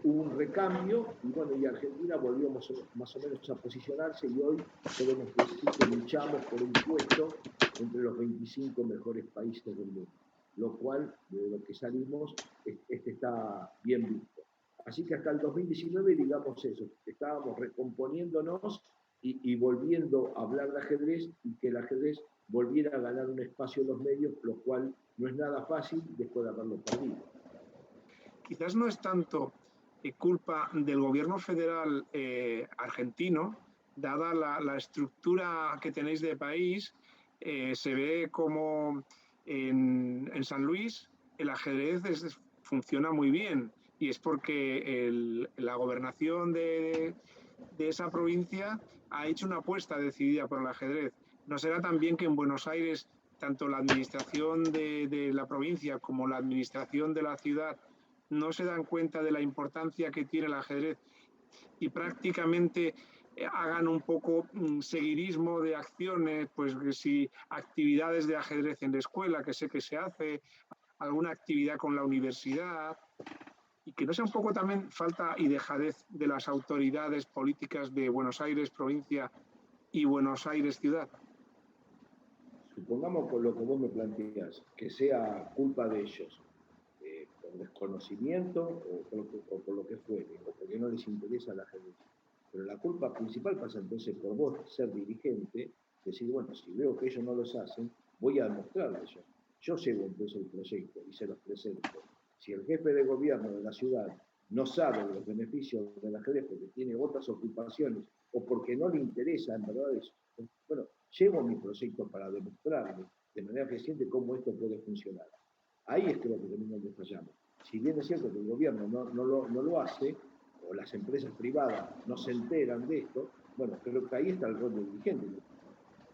Hubo un recambio y bueno, y Argentina volvió más o menos a posicionarse y hoy podemos decir que luchamos por un puesto entre los 25 mejores países del mundo, lo cual, de lo que salimos, está bien visto. Así que hasta el 2019, digamos eso, estábamos recomponiéndonos y volviendo a hablar de ajedrez y que el ajedrez volviera a ganar un espacio en los medios, lo cual no es nada fácil después de haberlo perdido. Quizás no es tanto culpa del gobierno federal argentino, dada la estructura que tenéis de país, se ve como en San Luis el ajedrez funciona muy bien, y es porque la gobernación de esa provincia ha hecho una apuesta decidida por el ajedrez. ¿No será también que en Buenos Aires tanto la administración de la provincia como la administración de la ciudad no se dan cuenta de la importancia que tiene el ajedrez y prácticamente hagan un poco seguidismo de acciones, pues si actividades de ajedrez en la escuela, que sé que se hace, alguna actividad con la universidad, y que no sea un poco también falta y dejadez de las autoridades políticas de Buenos Aires provincia y Buenos Aires ciudad? Supongamos con lo que vos me planteás, que sea culpa de ellos, por desconocimiento o por lo que fuere, o porque no les interesa la ajedrez. Pero la culpa principal pasa entonces por vos ser dirigente, decir, bueno, si veo que ellos no los hacen, voy a demostrarles yo. Yo llevo entonces el proyecto y se los presento. Si el jefe de gobierno de la ciudad no sabe de los beneficios del ajedrez porque tiene otras ocupaciones o porque no le interesa en verdad eso, bueno, llevo mi proyecto para demostrarle de manera eficiente cómo esto puede funcionar. Ahí es creo que también donde fallamos. Si bien es cierto que el gobierno no lo hace, o las empresas privadas no se enteran de esto, bueno, creo que ahí está el rol del dirigente.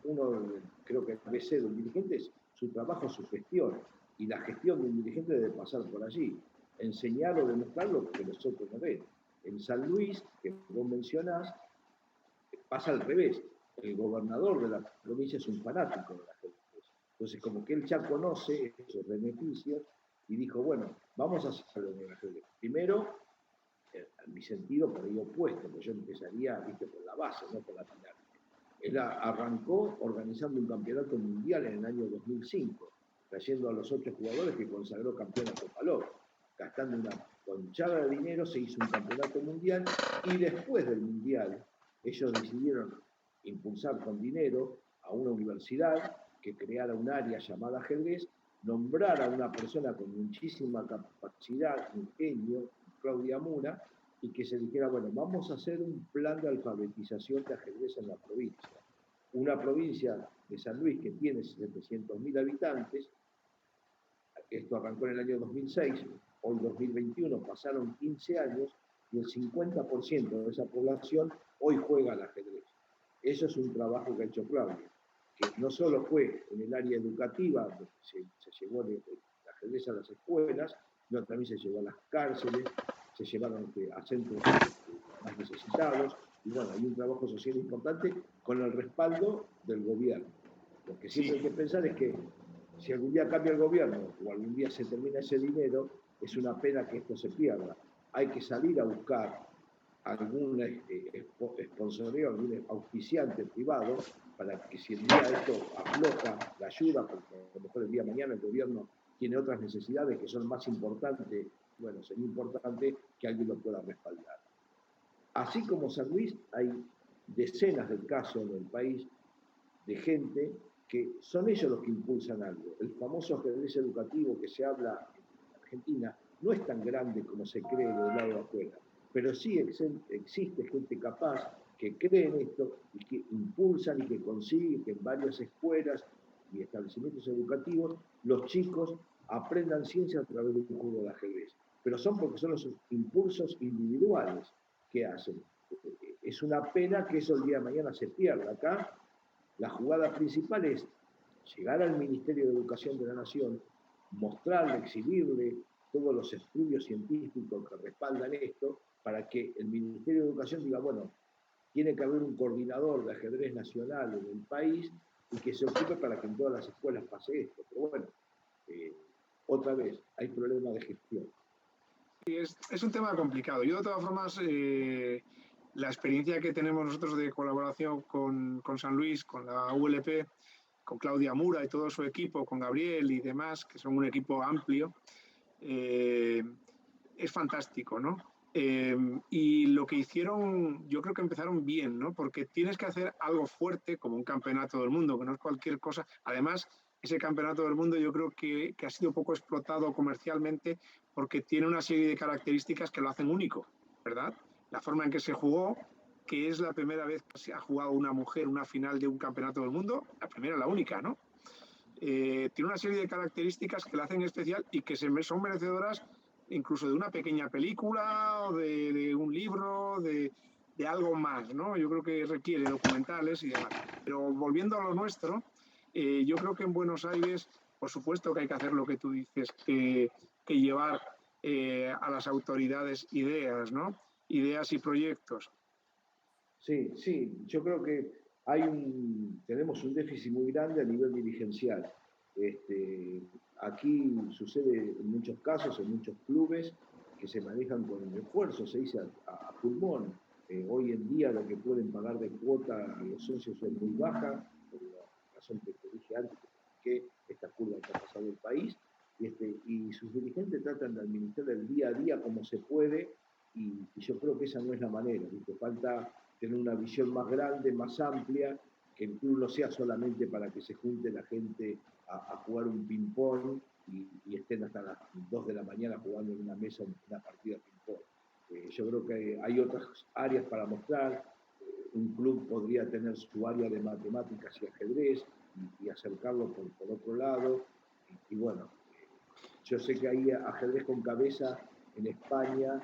Uno, creo que el ABC del dirigente es su trabajo, su gestión, y la gestión del dirigente debe pasar por allí, enseñar o demostrar lo que los otros no ven. En San Luis, que vos mencionás, pasa al revés. El gobernador de la provincia es un fanático de la ajedrez. Entonces, como que él ya conoce esos beneficios y dijo, bueno, vamos a hacerlo en el ajedrez. Primero, en mi sentido, por ahí opuesto, porque yo empezaría, viste, por la base, no por la final. Él arrancó organizando un campeonato mundial en el año 2005, trayendo a los 8 jugadores que consagró campeón a Topalov. Gastando una conchada de dinero, se hizo un campeonato mundial y después del mundial, ellos decidieron impulsar con dinero a una universidad que creara un área llamada ajedrez, nombrar a una persona con muchísima capacidad, ingenio, Claudia Mura, y que se dijera, bueno, vamos a hacer un plan de alfabetización de ajedrez en la provincia. Una provincia de San Luis que tiene 700.000 habitantes, esto arrancó en el año 2006, hoy 2021, pasaron 15 años y el 50% de esa población hoy juega al ajedrez. Eso es un trabajo que ha hecho Claudia, que no solo fue en el área educativa, se llevó el ajedrez a las escuelas, sino también se llevó a las cárceles, se llevaron a centros más necesitados, y bueno, hay un trabajo social importante con el respaldo del gobierno. Lo que siempre hay que pensar es que si algún día cambia el gobierno o algún día se termina ese dinero, es una pena que esto se pierda. Hay que salir a buscar algún sponsorio, algún auspiciante privado, para que si el día esto afloja la ayuda, porque a lo mejor el día de mañana el gobierno tiene otras necesidades que son más importantes, bueno, sería importante que alguien lo pueda respaldar. Así como San Luis, hay decenas de casos en el país de gente que son ellos los que impulsan algo. El famoso ajedrez educativo que se habla en Argentina no es tan grande como se cree del lado de afuera, pero sí existe gente capaz que cree en esto y que impulsan y que consiguen que en varias escuelas y establecimientos educativos los chicos aprendan ciencia a través de un juego de ajedrez. Pero son porque son los impulsos individuales que hacen. Es una pena que eso el día de mañana se pierda. Acá la jugada principal es llegar al Ministerio de Educación de la Nación, mostrarle, exhibirle todos los estudios científicos que respaldan esto, para que el Ministerio de Educación diga, bueno, tiene que haber un coordinador de ajedrez nacional en el país y que se ocupe para que en todas las escuelas pase esto. Pero bueno, otra vez, hay problemas de gestión. Es un tema complicado. Yo, de todas formas, la experiencia que tenemos nosotros de colaboración con San Luis, con la ULP, con Claudia Mura y todo su equipo, con Gabriel y demás, que son un equipo amplio, es fantástico, ¿no? Y lo que hicieron, yo creo que empezaron bien, ¿no? Porque tienes que hacer algo fuerte, como un campeonato del mundo, que no es cualquier cosa. Además, ese campeonato del mundo yo creo que ha sido poco explotado comercialmente porque tiene una serie de características que lo hacen único, ¿verdad? La forma en que se jugó, que es la primera vez que se ha jugado una mujer una final de un campeonato del mundo, la primera, la única, ¿no? Tiene una serie de características que la hacen especial y que son merecedoras incluso de una pequeña película o de un libro, de algo más, ¿no? Yo creo que requiere documentales y demás. Pero volviendo a lo nuestro, yo creo que en Buenos Aires, por supuesto que hay que hacer lo que tú dices, que llevar a las autoridades ideas, ¿no? Ideas y proyectos. Sí, sí, yo creo que tenemos un déficit muy grande a nivel dirigencial. Aquí sucede en muchos casos, en muchos clubes, que se manejan con el esfuerzo, se dice a pulmón. Hoy en día lo que pueden pagar de cuota a los socios es muy baja, por la razón que te dije antes, que esta curva que ha pasado el país, y sus dirigentes tratan de administrar el día a día como se puede, y yo creo que esa no es la manera, ¿viste? Falta tener una visión más grande, más amplia, que el club no sea solamente para que se junte la gente a jugar un ping-pong y estén hasta las 2 de la mañana jugando en una mesa una partida de ping-pong. Yo creo que hay otras áreas para mostrar. Un club podría tener su área de matemáticas y ajedrez y acercarlo por otro lado. Bueno, yo sé que hay ajedrez con cabeza en España,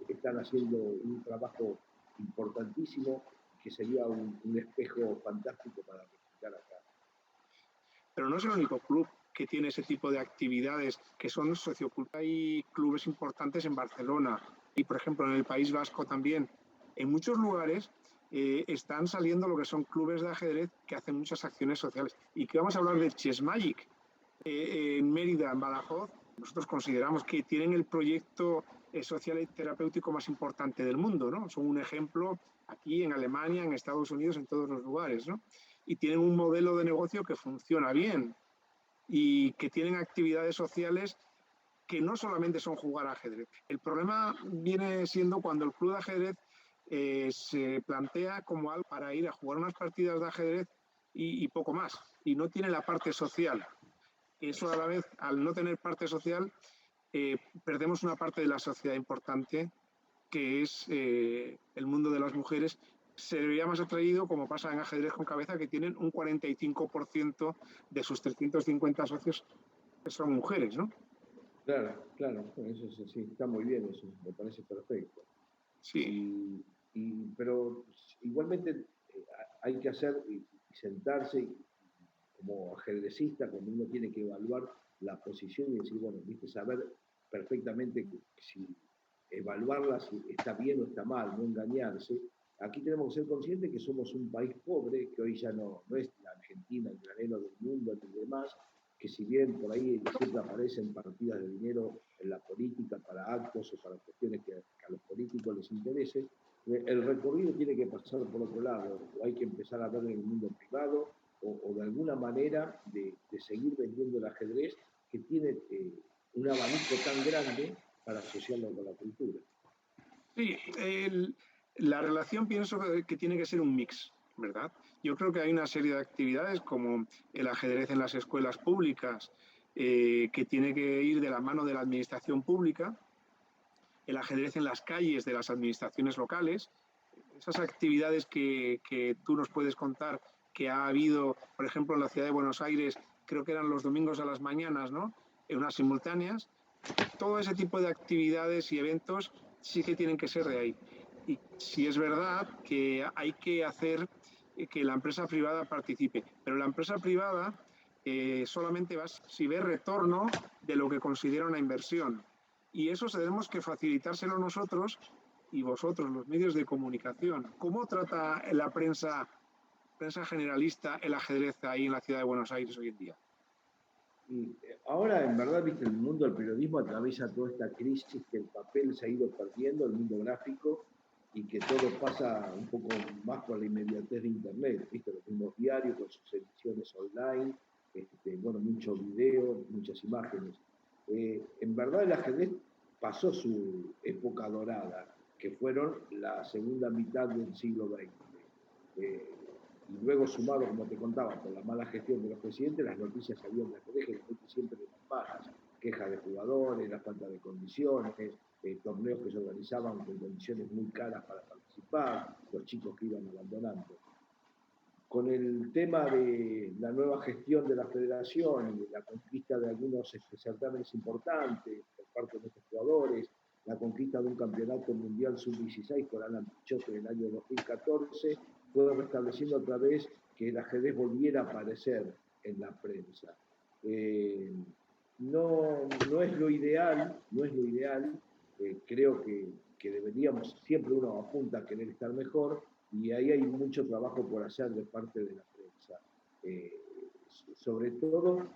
están haciendo un trabajo importantísimo que sería un espejo fantástico para replicar acá. Pero no es el único club que tiene ese tipo de actividades que son socioculturales. Hay clubes importantes en Barcelona y, por ejemplo, en el País Vasco también. En muchos lugares están saliendo lo que son clubes de ajedrez que hacen muchas acciones sociales. Y que vamos a hablar de Chess Magic en Mérida, en Badajoz. Nosotros consideramos que tienen el proyecto social y terapéutico más importante del mundo, ¿no? Son un ejemplo aquí en Alemania, en Estados Unidos, en todos los lugares, ¿no? Y tienen un modelo de negocio que funciona bien y que tienen actividades sociales que no solamente son jugar ajedrez. El problema viene siendo cuando el club de ajedrez se plantea como algo para ir a jugar unas partidas de ajedrez y poco más, y no tiene la parte social. Eso a la vez, al no tener parte social, perdemos una parte de la sociedad importante, que es el mundo de las mujeres. Se vería más atraído, como pasa en ajedrez con cabeza, que tienen un 45% de sus 350 socios que son mujeres, ¿no? Claro, claro, eso es así, está muy bien eso, me parece perfecto. Sí. Pero igualmente hay que hacer y sentarse como ajedrecista, cuando uno tiene que evaluar la posición y decir, bueno, viste, saber perfectamente si evaluarla si está bien o está mal, no engañarse. Aquí tenemos que ser conscientes que somos un país pobre, que hoy ya no es la Argentina, el granero del mundo, ni demás, que si bien por ahí siempre aparecen partidas de dinero en la política para actos o para cuestiones que a los políticos les interese, el recorrido tiene que pasar por otro lado, o hay que empezar a ver en el mundo privado, o de alguna manera de seguir vendiendo el ajedrez que tiene un abanico tan grande para asociarlo con la cultura. Sí, la relación pienso que tiene que ser un mix, ¿verdad? Yo creo que hay una serie de actividades como el ajedrez en las escuelas públicas, que tiene que ir de la mano de la administración pública, el ajedrez en las calles de las administraciones locales, esas actividades que tú nos puedes contar que ha habido, por ejemplo, en la ciudad de Buenos Aires, creo que eran los domingos a las mañanas, ¿no? En unas simultáneas. Todo ese tipo de actividades y eventos sí que tienen que ser de ahí. Y si es verdad que hay que hacer que la empresa privada participe, pero la empresa privada solamente va si ve retorno de lo que considera una inversión. Y eso tenemos que facilitárselo nosotros y vosotros, los medios de comunicación. ¿Cómo trata la prensa generalista el ajedrez ahí en la ciudad de Buenos Aires hoy en día? Y ahora, en verdad, viste, el mundo del periodismo atraviesa toda esta crisis que el papel se ha ido perdiendo, el mundo gráfico, y que todo pasa un poco más por la inmediatez de Internet, viste, los mismos diarios con sus ediciones online, bueno, mucho video, muchas imágenes. En verdad, el ajedrez pasó su época dorada, que fueron la segunda mitad del siglo XX. Eh, y luego sumado, como te contaba, por la mala gestión de los presidentes, las noticias salían de que siempre eran bajas, quejas de jugadores, la falta de condiciones, torneos que se organizaban con condiciones muy caras para participar, los chicos que iban abandonando. Con el tema de la nueva gestión de la federación y la conquista de algunos certámenes importantes por parte de nuestros jugadores, la conquista de un campeonato mundial sub-16 por Alan Pichot en el año 2014, fue restableciendo otra vez que el ajedrez volviera a aparecer en la prensa. No es lo ideal, creo que deberíamos, siempre uno apunta a querer estar mejor, y ahí hay mucho trabajo por hacer de parte de la prensa. Sobre todo,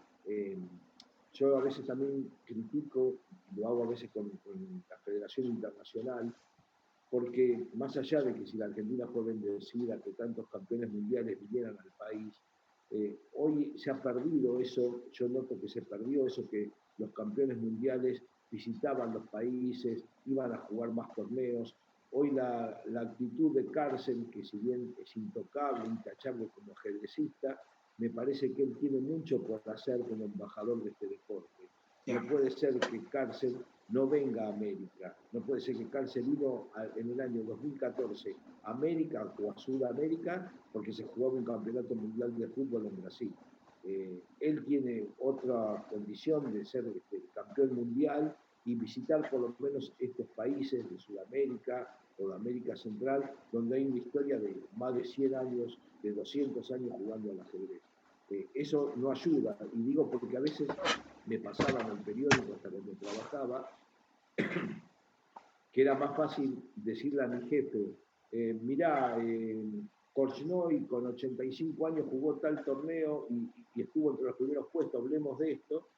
yo a veces también critico, lo hago a veces con la Federación Internacional, porque más allá de que si la Argentina fue bendecida, que tantos campeones mundiales vinieran al país, hoy se ha perdido eso, yo noto que se perdió eso, que los campeones mundiales visitaban los países, iban a jugar más torneos. Hoy la actitud de Carlsen, que si bien es intocable, intachable como ajedrecista, me parece que él tiene mucho por hacer como embajador de este deporte. No puede ser que Carlsen no venga a América, no puede ser que Carlsen vino en el año 2014 a América o a Sudamérica porque se jugaba un campeonato mundial de fútbol en Brasil. Él tiene otra condición de ser campeón mundial y visitar por lo menos estos países de Sudamérica o de América Central, donde hay una historia de más de 100 años, de 200 años jugando al ajedrez. Eso no ayuda, y digo porque a veces me pasaba en el periódico hasta donde trabajaba, que era más fácil decirle a mi jefe, mirá, Korchnoi con 85 años jugó tal torneo y estuvo entre los primeros puestos, hablemos de esto,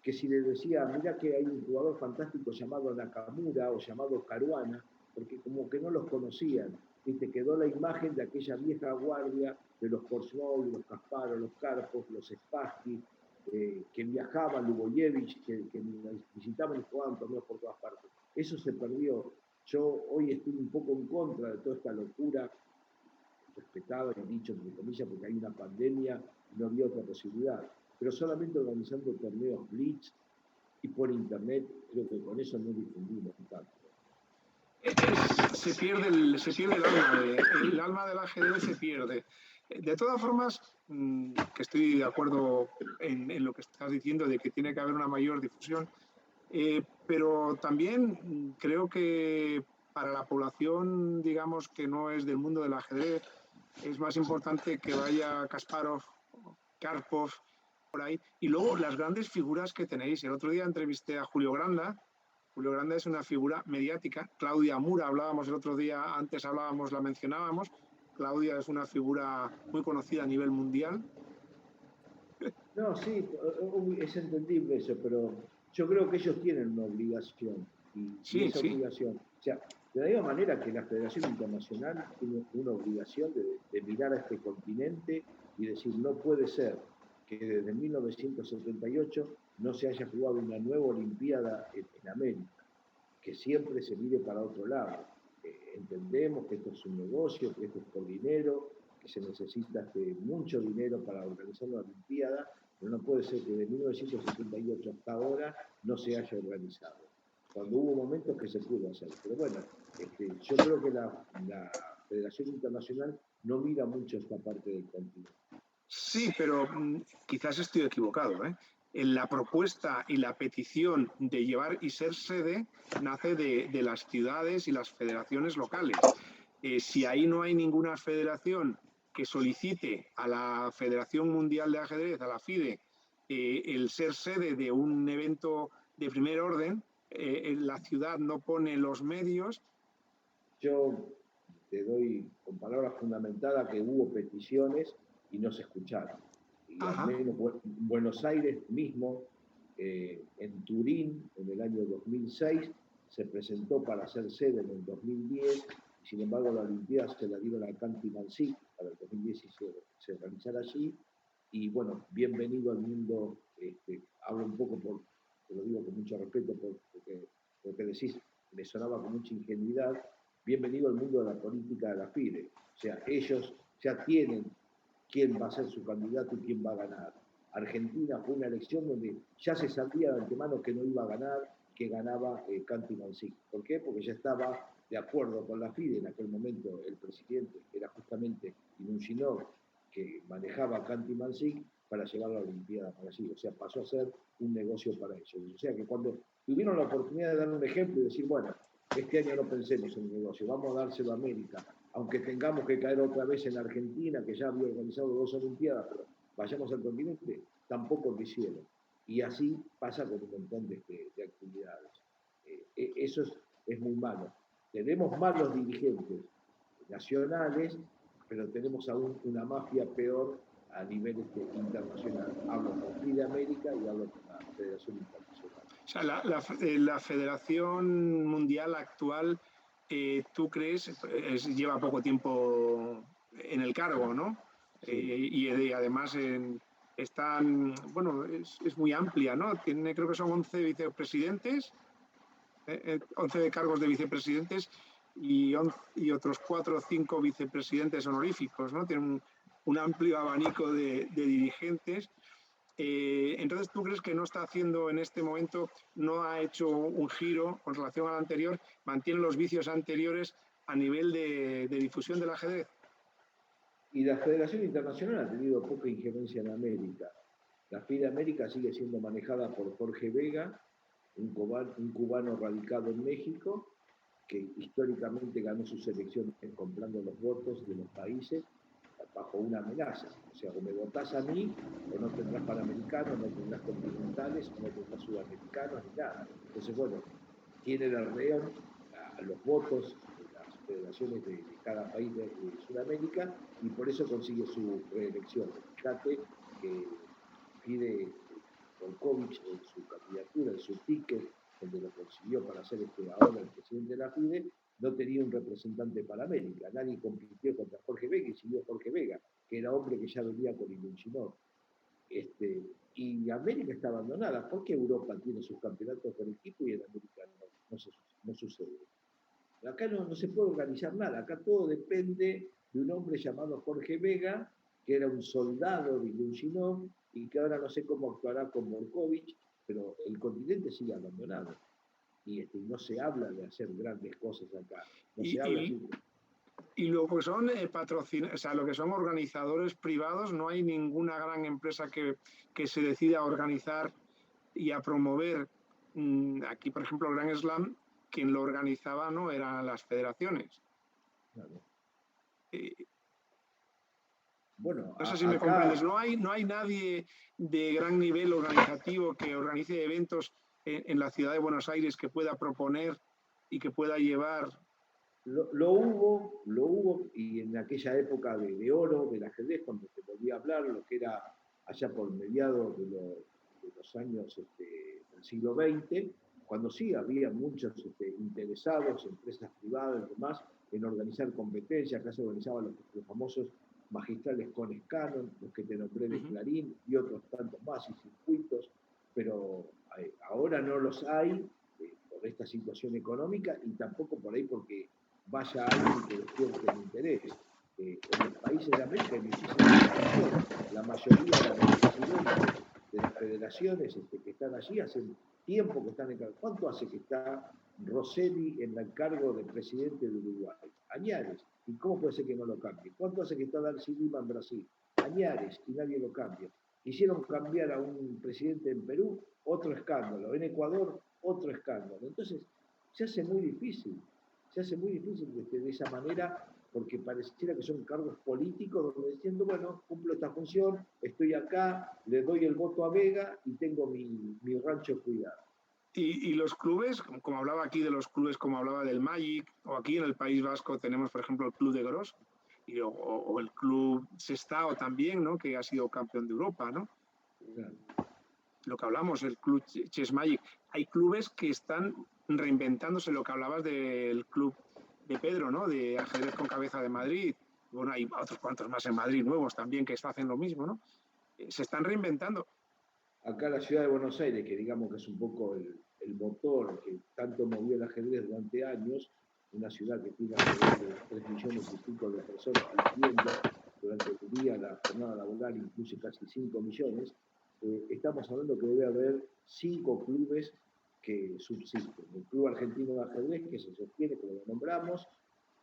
que si le decía, mirá que hay un jugador fantástico llamado Nakamura o llamado Caruana, porque como que no los conocían, ¿viste? Quedó la imagen de aquella vieja guardia de los Korchnoi, los Kasparov, los Karpov, los Spassky, que viajaban, Luboyevich, que visitaban y jugaban torneos por todas partes. Eso se perdió. Yo hoy estoy un poco en contra de toda esta locura, respetado y dicho entre comillas, porque hay una pandemia y no había otra posibilidad. Pero solamente organizando torneos blitz y por internet, creo que con eso no difundimos tanto. Se pierde el alma del ajedrez se pierde. De todas formas, que estoy de acuerdo en lo que estás diciendo, de que tiene que haber una mayor difusión, pero también creo que para la población, digamos, que no es del mundo del ajedrez, es más importante que vaya Kasparov, Karpov, por ahí. Y luego las grandes figuras que tenéis. El otro día entrevisté a Julio Granda. Julio Granda es una figura mediática. Claudia Mura, hablábamos el otro día, antes hablábamos, la mencionábamos. Claudia es una figura muy conocida a nivel mundial. No, sí, es entendible eso, pero yo creo que ellos tienen una obligación, y esa obligación, o sea, de la misma manera que la Federación Internacional tiene una obligación de mirar a este continente y decir, no puede ser que desde 1978 no se haya jugado una nueva Olimpiada en América, que siempre se mire para otro lado. Entendemos que esto es un negocio, que esto es por dinero, que se necesita mucho dinero para organizar una Olimpiada, pero no puede ser que de 1978 hasta ahora no se haya organizado, cuando hubo momentos que se pudo hacer. Pero bueno, yo creo que la Federación Internacional no mira mucho esta parte del continente. Sí, pero quizás estoy equivocado, ¿eh? La propuesta y la petición de llevar y ser sede nace de las ciudades y las federaciones locales. Si ahí no hay ninguna federación que solicite a la Federación Mundial de Ajedrez, a la FIDE, el ser sede de un evento de primer orden, la ciudad no pone los medios. Yo te doy con palabras fundamentadas que hubo peticiones y no se escucharon. Y al menos Buenos Aires mismo, en Turín, en el año 2006, se presentó para ser sede en el 2010, y sin embargo la Olimpiada se la dieron a Canti-Mansi para el 2010 y se realizara allí. Y bueno, bienvenido al mundo, hablo un poco te lo digo con mucho respeto, porque lo que decís me sonaba con mucha ingenuidad, bienvenido al mundo de la política de la FIDE. O sea, ellos ya tienen quién va a ser su candidato y quién va a ganar. Argentina fue una elección donde ya se sabía de antemano que no iba a ganar, que ganaba Canti Mansip. ¿Por qué? Porque ya estaba de acuerdo con la FIDE en aquel momento el presidente, que era justamente Inuncinov, que manejaba a Canti Mansip para llevar la Olimpiada para Brasil. O sea, pasó a ser un negocio para ellos. O sea, que cuando tuvieron la oportunidad de dar un ejemplo y decir, bueno, este año no pensemos en el negocio, vamos a dárselo a América, aunque tengamos que caer otra vez en Argentina, que ya había organizado 2 Olimpiadas, pero vayamos al continente, tampoco lo hicieron. Y así pasa con un montón de actividades. Eso es muy malo. Tenemos malos dirigentes nacionales, pero tenemos aún una mafia peor a nivel internacional. Hablo por FIDE América y hablo por la Federación Internacional. O sea, la Federación Mundial actual, ¿tú crees? Lleva poco tiempo en el cargo, ¿no? Sí. Y además bueno, es muy amplia, ¿no? Creo que son 11 vicepresidentes, 11 cargos de vicepresidentes y otros 4 o 5 vicepresidentes honoríficos, ¿no? Tiene un amplio abanico de dirigentes. Entonces, ¿tú crees que no está haciendo en este momento, no ha hecho un giro con relación al anterior, mantiene los vicios anteriores a nivel de difusión del ajedrez? Y la Federación Internacional ha tenido poca injerencia en América. La FIDE América sigue siendo manejada por Jorge Vega, un cubano radicado en México, que históricamente ganó sus elecciones comprando los votos de los países bajo una amenaza. O sea, o me votás a mí, o no tendrás panamericanos, no tendrás continentales, no tendrás sudamericanos, ni nada. Entonces, bueno, tiene el rehón a los votos de las federaciones de cada país de Sudamérica y por eso consigue su reelección. Fíjate que pide Volkovich en su candidatura, en su ticket, donde lo consiguió para ser ahora el presidente de la FIDE, no tenía un representante para América. Nadie compitió contra Jorge Vega y siguió Jorge Vega, que era hombre que ya venía con Illuminor. Y América está abandonada. ¿Por qué Europa tiene sus campeonatos por equipo y en América no sucede? Acá no se puede organizar nada. Acá todo depende de un hombre llamado Jorge Vega, que era un soldado de Illuminor y que ahora no sé cómo actuará con Volkovich, pero el continente sigue abandonado. Y no se habla de hacer grandes cosas acá. No se habla y lo que son o sea, lo que son organizadores privados, no hay ninguna gran empresa que se decida a organizar y a promover. Aquí, por ejemplo, Grand Slam, quien lo organizaba no eran las federaciones. Claro. Bueno, no sé si me comprendes. No hay nadie de gran nivel organizativo que organice eventos en la ciudad de Buenos Aires que pueda proponer y que pueda llevar. Lo hubo, y en aquella época de oro del ajedrez, cuando se volvía a hablar, lo que era allá por mediados de los años del siglo XX, cuando sí había muchos interesados, empresas privadas y demás, en organizar competencias. Acá se organizaban los famosos magistrales con Scannon, los que te nombré de Clarín, y otros tantos más, y circuitos, pero ahora no los hay por esta situación económica y tampoco por ahí porque vaya alguien que despierte el interés. En los países de América hay muchísima información. La mayoría de los presidentes de las federaciones que están allí hacen tiempo que están en cargo. ¿Cuánto hace que está Rosselli en el cargo de presidente de Uruguay? Añares. ¿Y cómo puede ser que no lo cambie? ¿Cuánto hace que está Darcy Lima en Brasil? Añares, y nadie lo cambia. Quisieron cambiar a un presidente en Perú, otro escándalo. En Ecuador, otro escándalo. Entonces, se hace muy difícil de esa manera, porque pareciera que son cargos políticos donde diciendo, bueno, cumplo esta función, estoy acá, le doy el voto a Vega y tengo mi rancho cuidado. Y los clubes, como hablaba aquí de los clubes, como hablaba del Magic, o aquí en el País Vasco tenemos, por ejemplo, el Club de Gros, o el Club Sestao también, ¿no? Que ha sido campeón de Europa, ¿no? Claro. Lo que hablamos, el Club Chess Magic. Hay clubes que están reinventándose, lo que hablabas del Club de Pedro, ¿no? De ajedrez con cabeza de Madrid. Bueno, hay otros cuantos más en Madrid nuevos también que hacen lo mismo, ¿no? Se están reinventando. Acá la ciudad de Buenos Aires, que digamos que es un poco el el motor que tanto movió el ajedrez durante años, una ciudad que tiene alrededor de 3 millones y pico de personas viviendo durante el día, la jornada laboral incluye casi 5 millones, estamos hablando que debe haber 5 clubes que subsisten. El Club Argentino de Ajedrez, que se sostiene, como lo nombramos,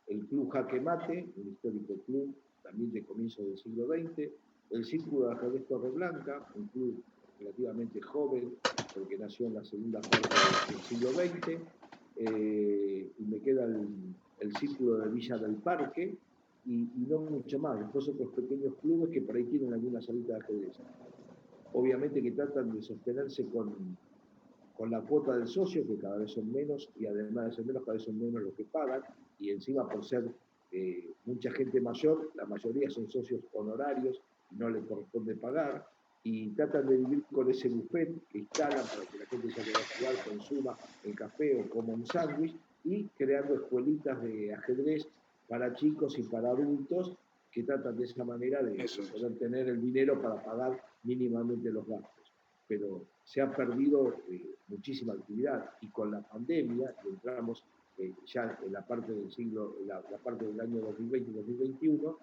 el Club Jaque Mate, un histórico club también de comienzo del siglo XX, el Círculo de Ajedrez Torreblanca, un club relativamente joven, porque nació en la segunda parte del siglo XX, y me queda el Círculo de Villa del Parque, y no mucho más. Después otros pequeños clubes que por ahí tienen alguna salita de ajedrez. Obviamente que tratan de sostenerse con la cuota del socio, que cada vez son menos, y además de ser menos, cada vez son menos los que pagan, y encima por ser mucha gente mayor, la mayoría son socios honorarios, y no les corresponde pagar, y tratan de vivir con ese buffet que instalan para que la gente ya que va a jugar consuma el café o coma un sándwich, y creando escuelitas de ajedrez para chicos y para adultos que tratan de esa manera de poder tener el dinero para pagar mínimamente los gastos. Pero se ha perdido muchísima actividad, y con la pandemia, entramos ya en la parte del siglo, la parte del año 2020-2021,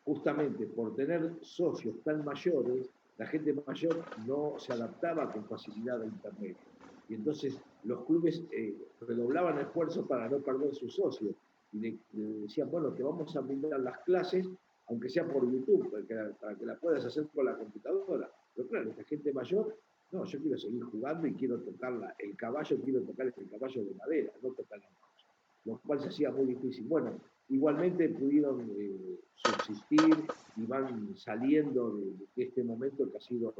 justamente por tener socios tan mayores, la gente mayor no se adaptaba con facilidad a Internet. Y entonces los clubes redoblaban esfuerzos para no perder sus socios. Y le decían, bueno, te vamos a brindar las clases, aunque sea por YouTube, para que la puedas hacer con la computadora. Pero claro, esta gente mayor, no, yo quiero seguir jugando y quiero tocar el caballo, quiero tocar el caballo de madera, no tocar la mouse. Lo cual se hacía muy difícil. Bueno, igualmente pudieron subsistir y van saliendo de este momento que ha sido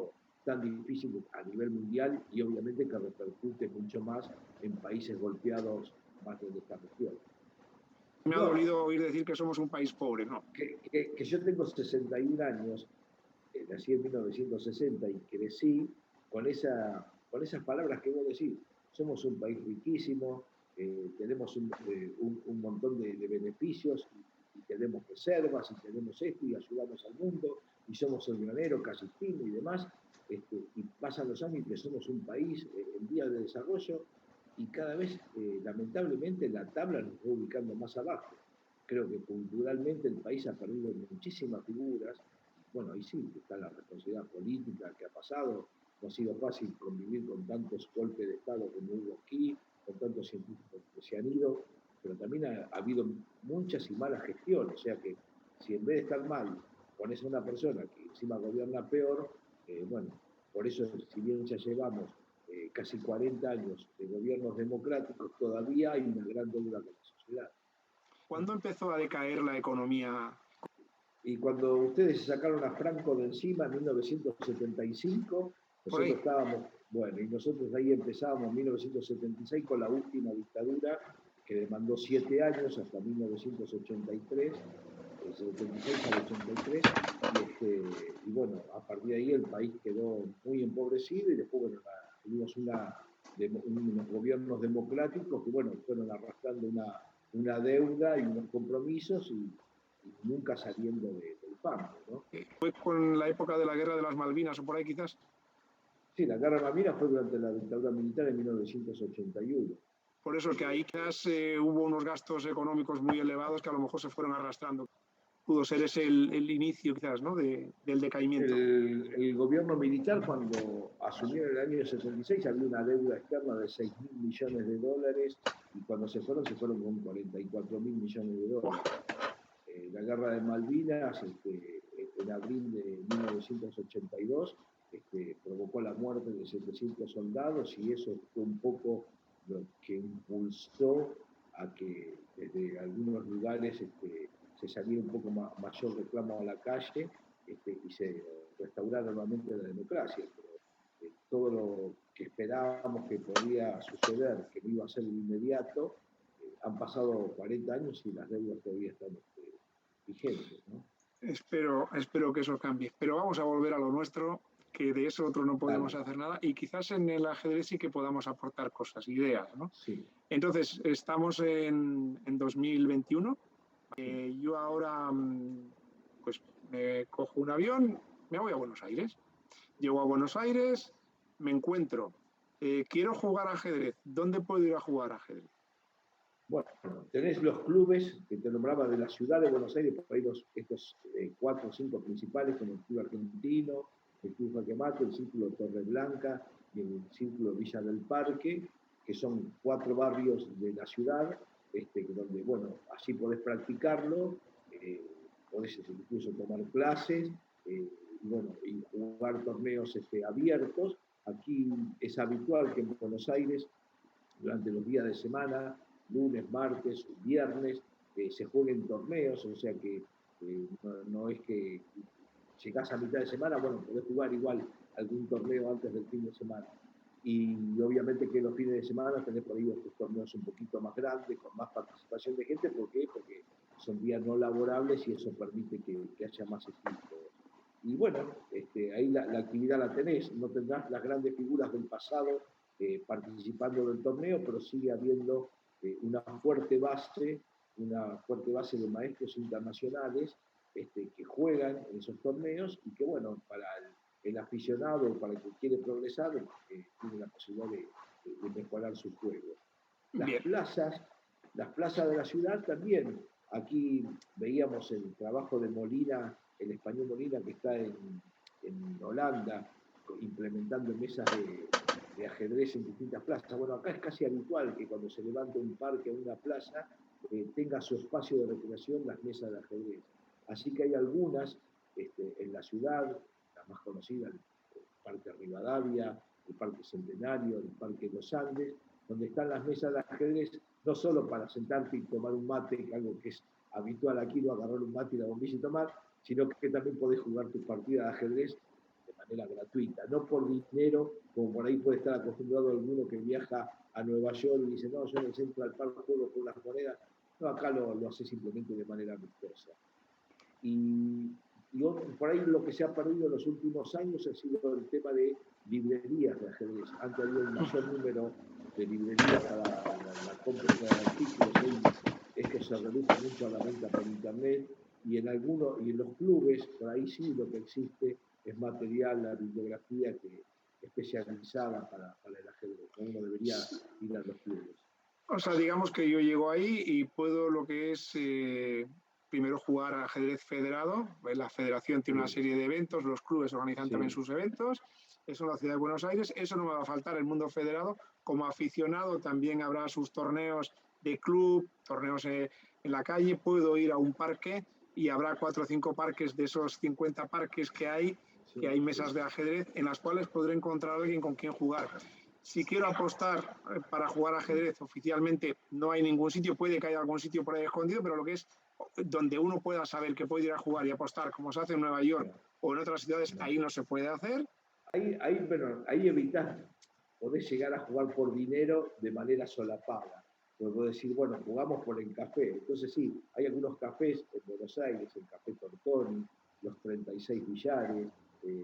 tan difícil a nivel mundial, y obviamente que repercute mucho más en países golpeados más de esta región. Me ha dolido oír decir que somos un país pobre, ¿no? Que yo tengo 61 años, nací en 1960 y crecí con esas palabras que vos decís. Somos un país riquísimo, tenemos un montón de beneficios, y tenemos reservas, y tenemos esto, y ayudamos al mundo, y somos el granero casi fino y demás, y pasan los años y que somos un país en vías de desarrollo, y cada vez, lamentablemente, la tabla nos va ubicando más abajo. Creo que culturalmente el país ha perdido muchísimas figuras. Bueno, ahí sí está la responsabilidad política que ha pasado. No ha sido fácil convivir con tantos golpes de Estado como hubo aquí, con tantos científicos que se han ido, pero también ha habido muchas y malas gestiones. O sea que si en vez de estar mal pones a una persona que encima gobierna peor, bueno, por eso, si bien ya llevamos casi 40 años de gobiernos democráticos, todavía hay una gran deuda con la sociedad. ¿Cuándo empezó a decaer la economía? Y cuando ustedes se sacaron a Franco de encima en 1975, nosotros estábamos, bueno, y nosotros ahí empezábamos en 1976 con la última dictadura, que demandó 7 años hasta 1983, del 76 al 83, y bueno, a partir de ahí el país quedó muy empobrecido, y después, bueno, tuvimos unos gobiernos democráticos que, bueno, fueron arrastrando una deuda y unos compromisos, y nunca saliendo del fango, ¿no? ¿Fue con la época de la Guerra de las Malvinas o por ahí quizás? Sí, la Guerra de Malvinas fue durante la dictadura militar en 1981. Por eso que ahí quizás hubo unos gastos económicos muy elevados que a lo mejor se fueron arrastrando. Pudo ser ese el inicio quizás, ¿no? del decaimiento. El gobierno militar, cuando asumió en el año 76, había una deuda externa de 6.000 millones de dólares, y cuando se fueron con 44.000 millones de dólares. La Guerra de Malvinas, en abril de 1982, provocó la muerte de 700 soldados, y eso fue un poco lo que impulsó a que desde algunos lugares se saliera un poco mayor reclamo a la calle, y se restaurara nuevamente la democracia. Pero todo lo que esperábamos que podía suceder, que no iba a ser de inmediato, han pasado 40 años y las deudas todavía están vigentes, ¿no? Espero que eso cambie. Pero vamos a volver a lo nuestro, que de eso otro no podemos hacer nada, y quizás en el ajedrez sí que podamos aportar cosas, ideas, ¿no? Sí. Entonces, estamos en 2021. Yo ahora, pues, me cojo un avión, me voy a Buenos Aires. Llego a Buenos Aires, me encuentro quiero jugar ajedrez, ¿dónde puedo ir a jugar ajedrez? Bueno, tenés los clubes que te nombraba de la ciudad de Buenos Aires, por ahí estos 4 o 5 principales, como el Club Argentino, el Club Jaque Mate, el Círculo Torre Blanca y el Círculo Villa del Parque, que son 4 barrios de la ciudad, donde, bueno, así podés practicarlo, podés incluso tomar clases, y jugar torneos abiertos. Aquí es habitual que en Buenos Aires, durante los días de semana, lunes, martes, viernes, se jueguen torneos, o sea que no es que llegás a mitad de semana, bueno, podés jugar igual algún torneo antes del fin de semana. Y obviamente que los fines de semana tenés por ahí estos torneos un poquito más grandes, con más participación de gente. ¿Por qué? Porque son días no laborables y eso permite que haya más equipos. Y bueno, ahí la actividad la tenés, no tendrás las grandes figuras del pasado participando del torneo, pero sigue habiendo una fuerte base de maestros internacionales que juegan en esos torneos y que, bueno, para el aficionado, para el que quiere progresar, tiene la posibilidad de mejorar su juego. Las Bien. plazas, las plazas de la ciudad también. Aquí veíamos el trabajo de Molina, el español Molina, que está en Holanda, implementando mesas de ajedrez en distintas plazas. Bueno, acá es casi habitual que cuando se levanta un parque o una plaza, tenga su espacio de recreación las mesas de ajedrez. Así que hay algunas en la ciudad, la más conocida, el Parque Rivadavia, el Parque Centenario, el Parque Los Andes, donde están las mesas de ajedrez, no solo para sentarte y tomar un mate, algo que es habitual aquí, no agarrar un mate y la bombilla y tomar, sino que también podés jugar tu partida de ajedrez de manera gratuita, no por dinero, como por ahí puede estar acostumbrado alguno que viaja a Nueva York y dice, no, yo en el Central Park juego por las monedas. No, acá lo hace simplemente de manera amistosa. Y por ahí lo que se ha perdido en los últimos años ha sido el tema de librerías de ajedrez. Antes había un mayor número de librerías para la compra de artículos. Hoy esto se redujo mucho a la venta por internet y en los clubes, por ahí sí lo que existe es material, la bibliografía especializada para el ajedrez. Uno debería ir a los clubes. O sea, digamos que yo llego ahí y puedo lo que es primero jugar a ajedrez federado. La federación tiene una Sí, serie de eventos, los clubes organizan también sí, sus eventos. Eso en la ciudad de Buenos Aires. Eso no me va a faltar el mundo federado. Como aficionado también habrá sus torneos de club, torneos en la calle. Puedo ir a un parque y habrá 4 o 5 parques de esos 50 parques sí, que hay sí. mesas de ajedrez en las cuales podré encontrar a alguien con quien jugar. Si quiero apostar para jugar ajedrez oficialmente, no hay ningún sitio, puede que haya algún sitio por ahí escondido, pero lo que es donde uno pueda saber que puede ir a jugar y apostar, como se hace en Nueva York No, o en otras ciudades, no. ahí no se puede hacer. Ahí evitás, podés llegar a jugar por dinero de manera solapada. Podés decir, bueno, jugamos por el café. Entonces sí, hay algunos cafés en Buenos Aires, el Café Tortoni, los 36 Billares,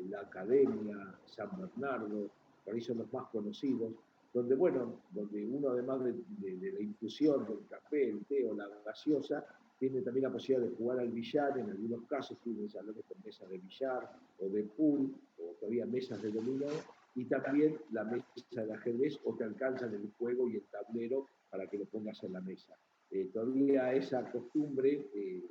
la Academia, San Bernardo, por ahí son los más conocidos, donde, bueno, donde uno además de la infusión del café, el té o la gaseosa, tiene también la posibilidad de jugar al billar, en algunos casos tiene salones con mesas de billar o de pool, o todavía mesas de dominó, y también la mesa de ajedrez, o te alcanzan el juego y el tablero para que lo pongas en la mesa. Todavía esa costumbre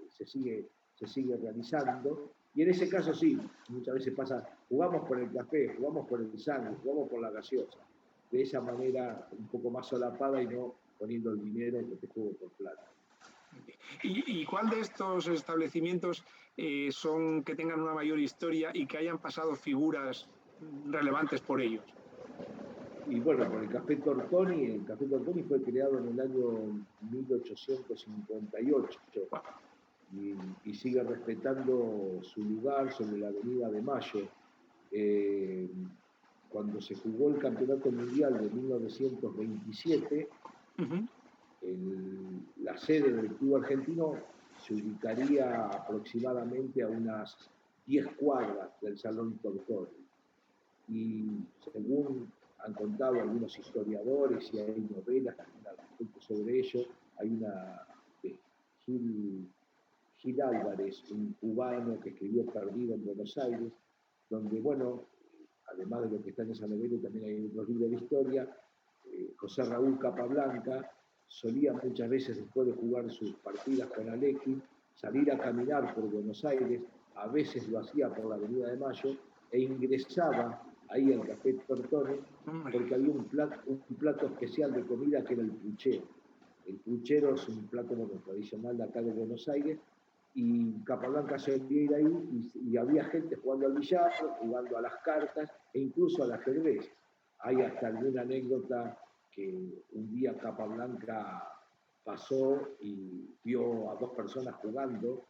se sigue realizando, y en ese caso sí, muchas veces pasa, jugamos por el café, jugamos por el sándwich, jugamos por la gaseosa, de esa manera un poco más solapada y no poniendo el dinero que te juego por plata. ¿Y cuál de estos establecimientos son que tengan una mayor historia y que hayan pasado figuras relevantes por ellos? Y bueno, por el Café Tortoni fue creado en el año 1858 y sigue respetando su lugar sobre la Avenida de Mayo. Eh, Cuando se jugó el Campeonato Mundial de 1927, Uh-huh. la sede del club argentino se ubicaría aproximadamente a unas 10 cuadras del Salón Tortoni. Y según han contado algunos historiadores y hay novelas también al respecto sobre ello, hay una de Gil Álvarez, un cubano que escribió Perdido en Buenos Aires, donde, bueno, además de lo que está en esa novela, también hay otros libros de historia, José Raúl Capablanca solía muchas veces, después de jugar sus partidas con Alekhine, salir a caminar por Buenos Aires, a veces lo hacía por la Avenida de Mayo, e ingresaba ahí al Café Tortone, porque había un plato especial de comida que era el puchero. El puchero es un plato tradicional de acá de Buenos Aires, y Capablanca solía ir ahí y había gente jugando al billar, jugando a las cartas e incluso al ajedrez. Hay hasta alguna anécdota que un día Capablanca pasó y vio a dos personas jugando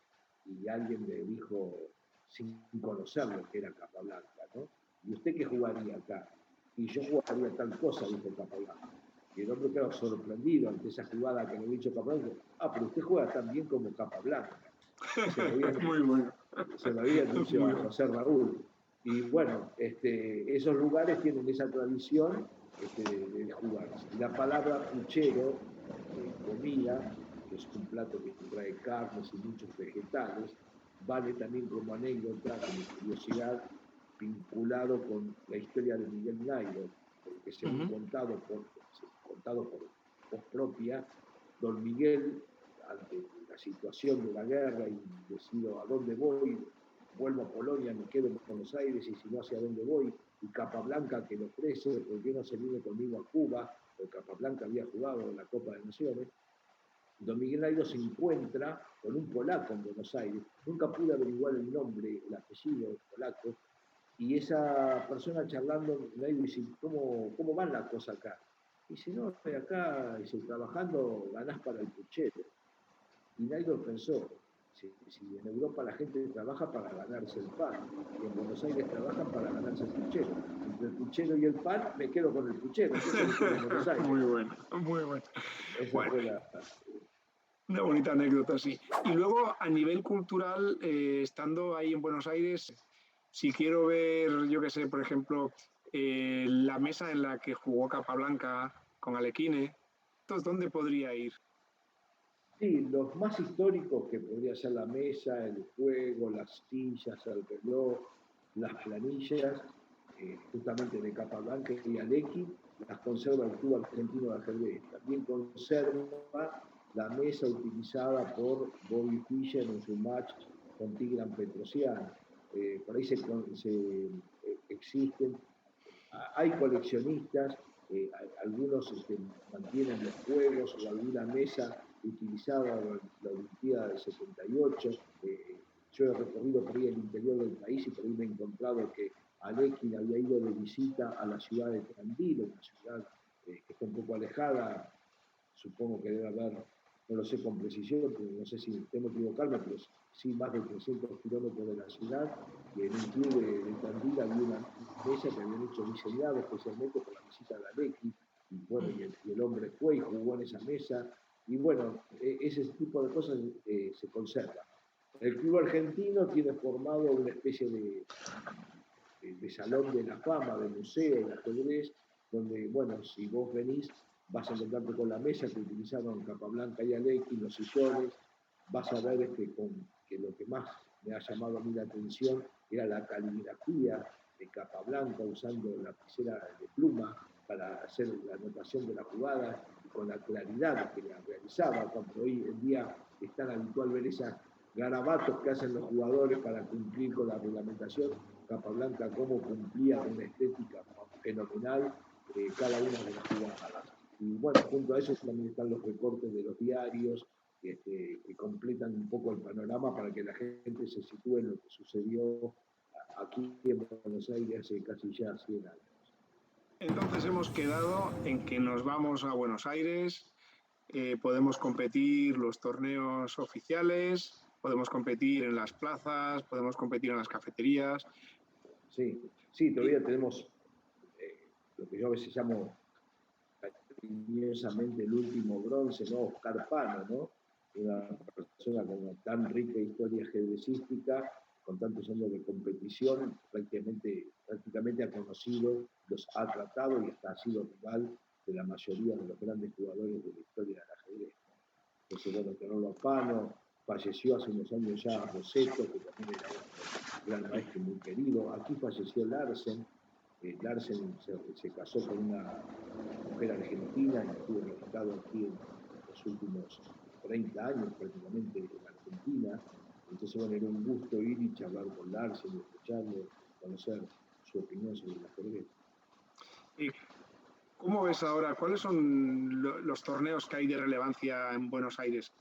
y alguien le dijo, sin conocerlo, que era Capablanca, ¿no? ¿Y usted qué jugaría acá? Y yo jugaría tal cosa, dijo Capablanca. Y el hombre quedó sorprendido ante esa jugada que le había dicho Capablanca. Ah, pero usted juega tan bien como Capablanca. Muy bueno. Se lo había dicho a José Raúl. Y bueno, esos lugares tienen esa tradición de jugar. Y la palabra puchero, comida, que es un plato que trae carnes y muchos vegetales, vale también como anécdota, como curiosidad, vinculado con la historia de Miguel Nairo, porque según contado por voz propia, don Miguel, ante la situación de la guerra y decido a dónde voy, vuelvo a Polonia, me quedo en Buenos Aires y si no hacia dónde voy, y Capablanca que le ofrece, ¿por qué no se viene conmigo a Cuba? Porque Capablanca había jugado en la Copa de Naciones. Don Miguel Nairo se encuentra con un polaco en Buenos Aires, nunca pude averiguar el nombre, el apellido polaco, y esa persona charlando, Nairo dice, ¿cómo van las cosas acá? Y dice, no, acá dice, trabajando ganás para el puchero. Y Nairo pensó, si en Europa la gente trabaja para ganarse el pan, y en Buenos Aires trabajan para ganarse el puchero. Entre el puchero y el pan, me quedo con el puchero. En Buenos Aires. Muy bueno, muy bueno. Esa fue una bonita anécdota, sí. Y luego, a nivel cultural, estando ahí en Buenos Aires, si quiero ver, yo qué sé, por ejemplo, la mesa en la que jugó Capablanca con Alekhine, entonces, ¿dónde podría ir? Sí, los más históricos que podría ser la mesa, el juego, las sillas, el reloj, las planillas, justamente de Capablanca y Alekhine, las conserva el Club Argentino de Ajedrez. También conserva la mesa utilizada por Bobby Fischer en su match con Tigran Petrosian. Por ahí existen, hay coleccionistas, algunos mantienen los juegos o alguna mesa utilizada en la Olimpiada del 78. Yo he recorrido por ahí el interior del país y por ahí me he encontrado que Alekhine había ido de visita a la ciudad de Tandil, una ciudad que está un poco alejada, supongo que debe haber, no lo sé con precisión, pero no sé si tengo que equivocarme, pero sí más de 300 kilómetros de la ciudad, y en un club de Tandil había una mesa que habían hecho diseñada especialmente por la visita de Alekhine, y bueno, y el hombre fue y jugó en esa mesa, y bueno, ese tipo de cosas se conservan. El club argentino tiene formado una especie de salón de la fama, de museo, de ajedrez, donde, bueno, si vos venís, vas a encontrarte con la mesa que utilizaron Capablanca y Alekhine, los sillones, vas a ver que lo que más me ha llamado a mí la atención era la caligrafía de Capablanca usando lapicera de pluma para hacer la anotación de la jugada y con la claridad que la realizaba, cuando hoy en día es tan habitual ver esas garabatos que hacen los jugadores para cumplir con la reglamentación. Capablanca cómo cumplía con una estética fenomenal cada una de las jugadas. Y bueno, junto a eso también están los recortes de los diarios que completan un poco el panorama para que la gente se sitúe en lo que sucedió aquí en Buenos Aires hace casi ya 100 años. Entonces hemos quedado en que nos vamos a Buenos Aires, podemos competir los torneos oficiales, podemos competir en las plazas, podemos competir en las cafeterías. Sí, todavía tenemos lo que yo a veces llamo cariñosamente el último bronce, ¿no? Oscar Pano, ¿no? Una persona con una tan rica historia ajedrecística, con tantos años de competición, prácticamente ha conocido, los ha tratado y hasta ha sido rival de la mayoría de los grandes jugadores de la historia del ajedrez. Entonces, bueno, tenerlo a Pano, falleció hace unos años ya Roseto, que también era un gran maestro muy querido. Aquí falleció Larsen, Larsen se casó con una mujer argentina y estuvo registrado aquí en los últimos 30 años prácticamente en Argentina. Entonces, bueno, era un gusto ir y charlar con Larsen, y escucharlo, conocer su opinión sobre el ajedrez. ¿Y cómo ves ahora? ¿Cuáles son los torneos que hay de relevancia en Buenos Aires?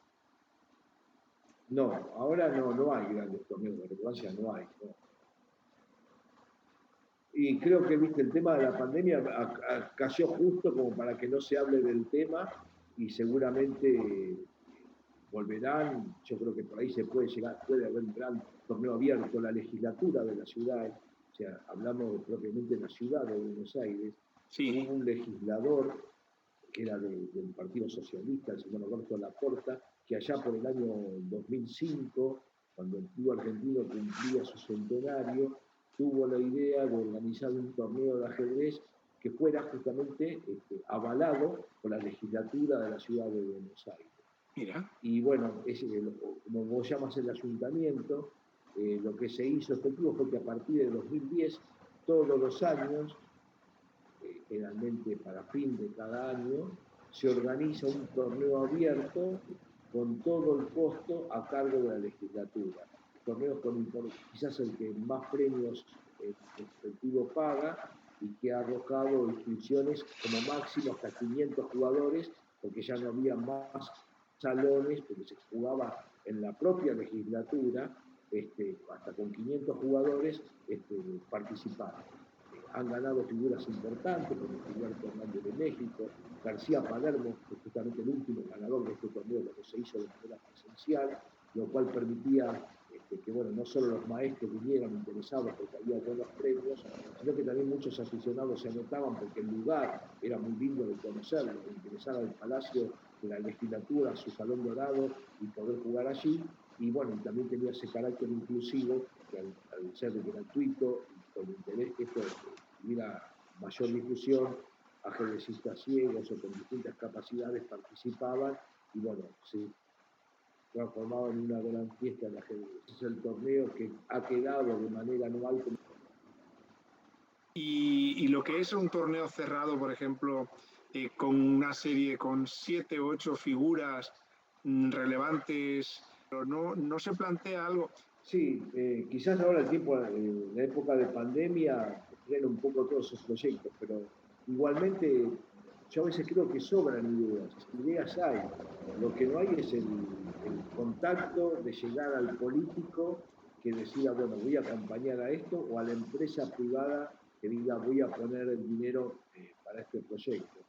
No, ahora no hay grandes torneos de relevancia, no hay. No. Y creo que, viste, el tema de la pandemia cayó justo como para que no se hable del tema y seguramente volverán. Yo creo que por ahí puede haber un gran torneo abierto. La legislatura de la ciudad, o sea, hablamos propiamente de la ciudad de Buenos Aires, Sí. hubo un legislador que era del Partido Socialista, el señor Roberto Laporta, que allá por el año 2005, cuando el club argentino cumplía su centenario, tuvo la idea de organizar un torneo de ajedrez que fuera justamente avalado por la legislatura de la ciudad de Buenos Aires. Mira. Y bueno, como vos llamas el ayuntamiento, lo que se hizo efectivo fue que a partir de 2010, todos los años, generalmente para fin de cada año, se organiza un torneo abierto con todo el costo a cargo de la legislatura. Torneos con quizás el que más premios efectivo paga y que ha arrojado inscripciones como máximo hasta 500 jugadores, porque ya no había más salones, porque se jugaba en la propia legislatura, hasta con 500 jugadores participaron. Han ganado figuras importantes, como Gilberto Hernández de México, García Palermo, que es justamente el último ganador de este torneo, lo que se hizo de manera presencial, lo cual permitía que, bueno, no solo los maestros vinieran interesados porque había buenos premios, sino que también muchos aficionados se anotaban porque el lugar era muy lindo de conocerlo, de ingresar al Palacio de la Legislatura, a su Salón Dorado y poder jugar allí. Y bueno, también tenía ese carácter inclusivo que al ser gratuito y con interés que esto tuviera mayor difusión, ajedrecistas ciegos o con distintas capacidades participaban y bueno, se transformaba en una gran fiesta de ajedrez. Es el torneo que ha quedado de manera anual. Y lo que es un torneo cerrado, por ejemplo, con una serie con 7 o 8 figuras relevantes, pero no se plantea algo. Sí, quizás ahora el tiempo, la época de pandemia, frena un poco todos esos proyectos, pero igualmente yo a veces creo que sobran ideas hay. Lo que no hay es el contacto de llegar al político que decida, bueno, voy a acompañar a esto, o a la empresa privada que diga, voy a poner el dinero para este proyecto.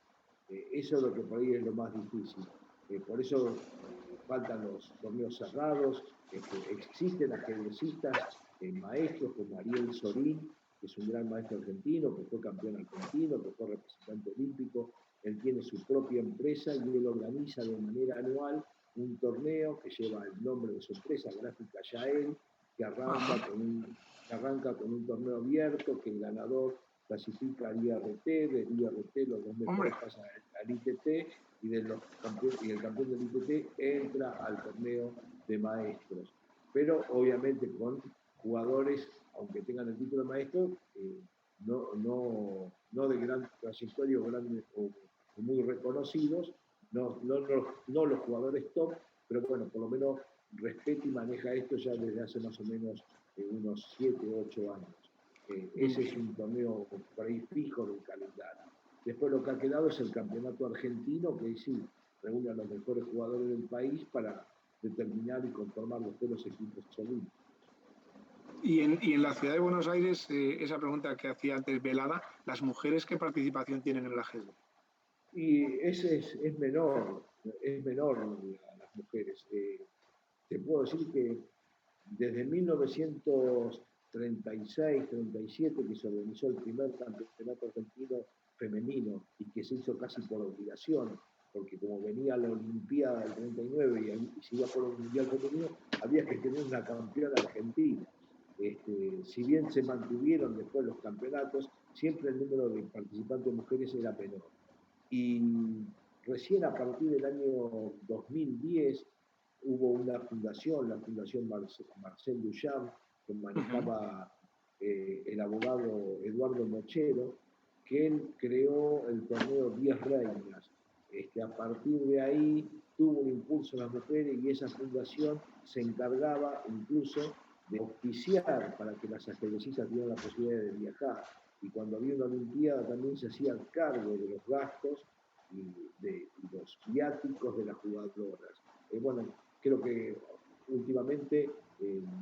Eso es lo que por ahí es lo más difícil. Por eso faltan los torneos cerrados. Existen ajedrecistas, maestros como Ariel Sorín, que es un gran maestro argentino, que fue campeón argentino, que fue representante olímpico. Él tiene su propia empresa y él organiza de manera anual un torneo que lleva el nombre de su empresa, Gráfica Yael, que arranca con un torneo abierto, que el ganador clasifica al IRT, del IRT los dos mejores pasan al ITT y el campeón del ITT entra al torneo de maestros. Pero obviamente con jugadores, aunque tengan el título de maestro, no de gran trayectoria o muy reconocidos, no los jugadores top, pero bueno, por lo menos respeta y maneja esto ya desde hace más o menos unos 7 o 8 años. Ese es un torneo por ahí fijo del calendario. Después lo que ha quedado es el campeonato argentino, que sí reúne a los mejores jugadores del país para determinar y conformar los equipos olímpicos. Y en la ciudad de Buenos Aires, esa pregunta que hacía antes Velada, ¿las mujeres qué participación tienen en el ajedrez? Y ese es menor las mujeres. Te puedo decir que desde 1936-37, que se organizó el primer campeonato argentino femenino y que se hizo casi por obligación, porque como venía la Olimpiada del 39 y se iba por el Mundial Femenino, había que tener una campeona argentina. Si bien se mantuvieron después los campeonatos, siempre el número de participantes mujeres era menor. Y recién a partir del año 2010 hubo una fundación, la Fundación Marcel Duchamp, que manejaba el abogado Eduardo Mochero, que él creó el torneo 10 Reinas. A partir de ahí tuvo un impulso en las mujeres y esa fundación se encargaba incluso de auspiciar para que las ajedrecistas tuvieran la posibilidad de viajar. Y cuando había una olimpiada también se hacía cargo de los gastos y los viáticos de las jugadoras. Bueno, creo que últimamente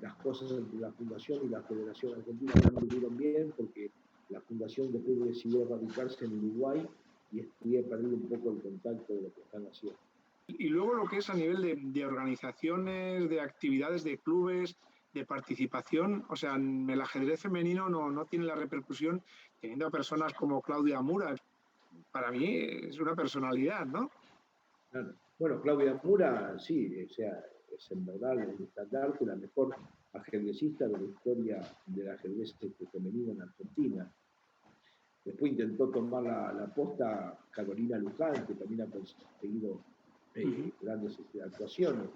las cosas entre la Fundación y la Federación Argentina no anduvieron bien porque la Fundación después decidió radicarse en Uruguay y he perdido un poco el contacto de lo que están haciendo. Y luego lo que es a nivel de organizaciones, de actividades, de clubes, de participación, o sea, el ajedrez femenino no tiene la repercusión teniendo a personas como Claudia Mura. Para mí es una personalidad, ¿no? Claro. Bueno, Claudia Mura, sí, o sea, es en verdad el estandarte, la mejor ajedrecista de la historia del ajedrez femenino en Argentina. Después intentó tomar la posta Carolina Luján, que también ha conseguido grandes actuaciones,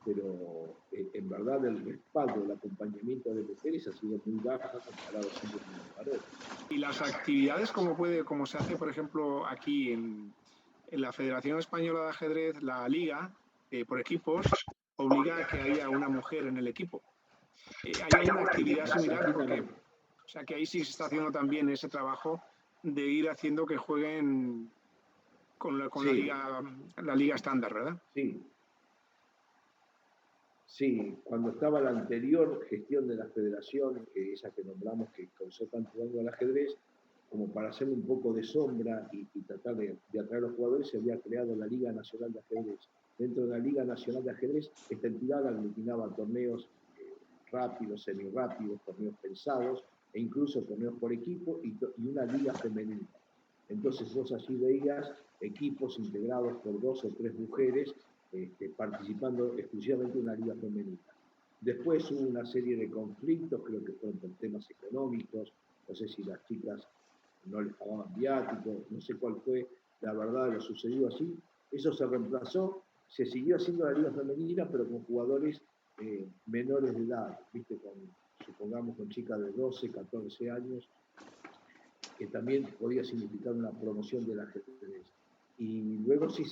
pero en verdad el respaldo, el acompañamiento de mujeres ha sido muy baja comparado siempre con los varones. Y las actividades, como se hace, por ejemplo, aquí en la Federación Española de Ajedrez, la Liga, por equipos, obliga a que haya una mujer en el equipo. ¿Hay alguna actividad similar? Porque, o sea, que ahí sí se está haciendo también ese trabajo de ir haciendo que jueguen con sí. la liga estándar, ¿verdad? Sí. Sí, cuando estaba la anterior gestión de la federación, esa que nombramos que causó tanto daño al ajedrez, como para hacerle un poco de sombra y tratar de atraer a los jugadores, se había creado la Liga Nacional de Ajedrez. Dentro de la Liga Nacional de Ajedrez, esta entidad aglutinaba torneos rápidos, semirápidos, torneos pensados, e incluso torneos por equipo y una liga femenina. Entonces vos allí veías equipos integrados por 2 o 3 mujeres participando exclusivamente en una liga femenina. Después hubo una serie de conflictos, creo que fueron por temas económicos, no sé si las chicas no les pagaban viáticos, no sé cuál fue la verdad de lo sucedido allí. Eso se reemplazó, se siguió haciendo la liga femenina, pero con jugadores menores de edad, ¿viste? Supongamos con chicas de 12, 14 años, que también podía significar una promoción del ajedrez. Y luego sí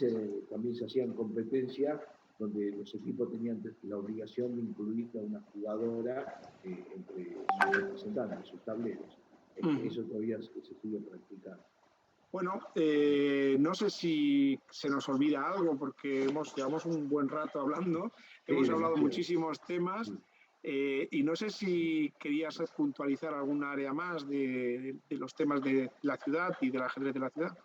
también se hacían competencias donde los equipos tenían la obligación de incluir a una jugadora entre sus representantes, sus tableros. Eso todavía se sigue practicando. Bueno, no sé si se nos olvida algo porque llevamos un buen rato hablando, sí, hemos hablado muchísimos temas. Sí. Y no sé si querías puntualizar algún área más de los temas de la ciudad y del ajedrez de la ciudad.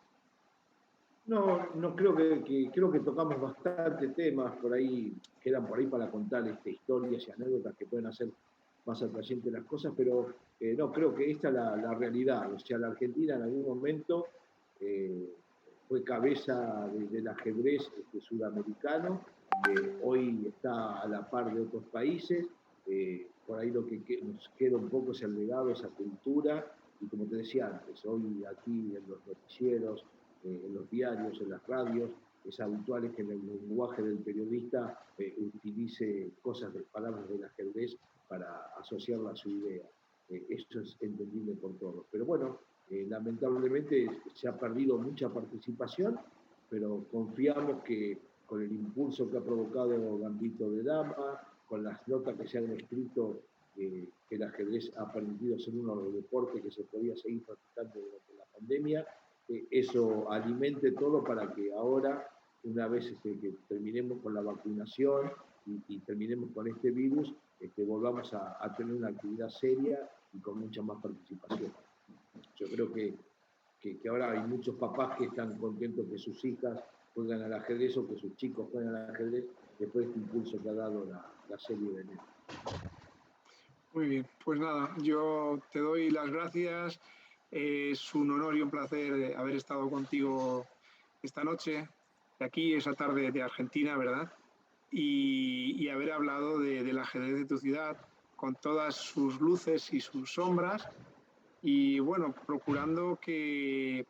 No creo creo que tocamos bastantes temas por ahí, quedan por ahí para contar historias y anécdotas que pueden hacer más atrayentes las cosas, pero no, creo que esta es la realidad. O sea, la Argentina en algún momento fue cabeza del ajedrez sudamericano, hoy está a la par de otros países, por ahí lo que nos queda un poco es el legado, esa cultura, y como te decía antes, hoy aquí en los noticieros, en los diarios, en las radios, es habitual que en el lenguaje del periodista utilice palabras del ajedrez para asociarla a su idea. Esto es entendible por todos. Pero bueno, lamentablemente se ha perdido mucha participación, pero confiamos que con el impulso que ha provocado Gambito de Dama, con las notas que se han escrito, que el ajedrez ha permitido ser uno de los deportes que se podía seguir practicando durante la pandemia, eso alimente todo para que ahora, una vez que terminemos con la vacunación y terminemos con este virus, volvamos a tener una actividad seria y con mucha más participación. Yo creo que ahora hay muchos papás que están contentos que sus hijas juegan al ajedrez o que sus chicos juegan al ajedrez después de este impulso que ha dado la serie de Netflix. Muy bien, pues nada, yo te doy las gracias. Es un honor y un placer haber estado contigo esta noche, de aquí, esa tarde de Argentina, ¿verdad? Y haber hablado del ajedrez de tu ciudad, con todas sus luces y sus sombras, y bueno, procurando que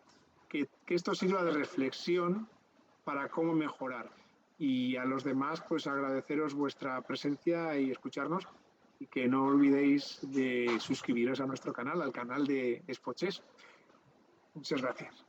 esto sirva de reflexión para cómo mejorar. Y a los demás, pues agradeceros vuestra presencia y escucharnos. y que no olvidéis de suscribiros a nuestro canal, al canal de Expo Chess. Muchas gracias.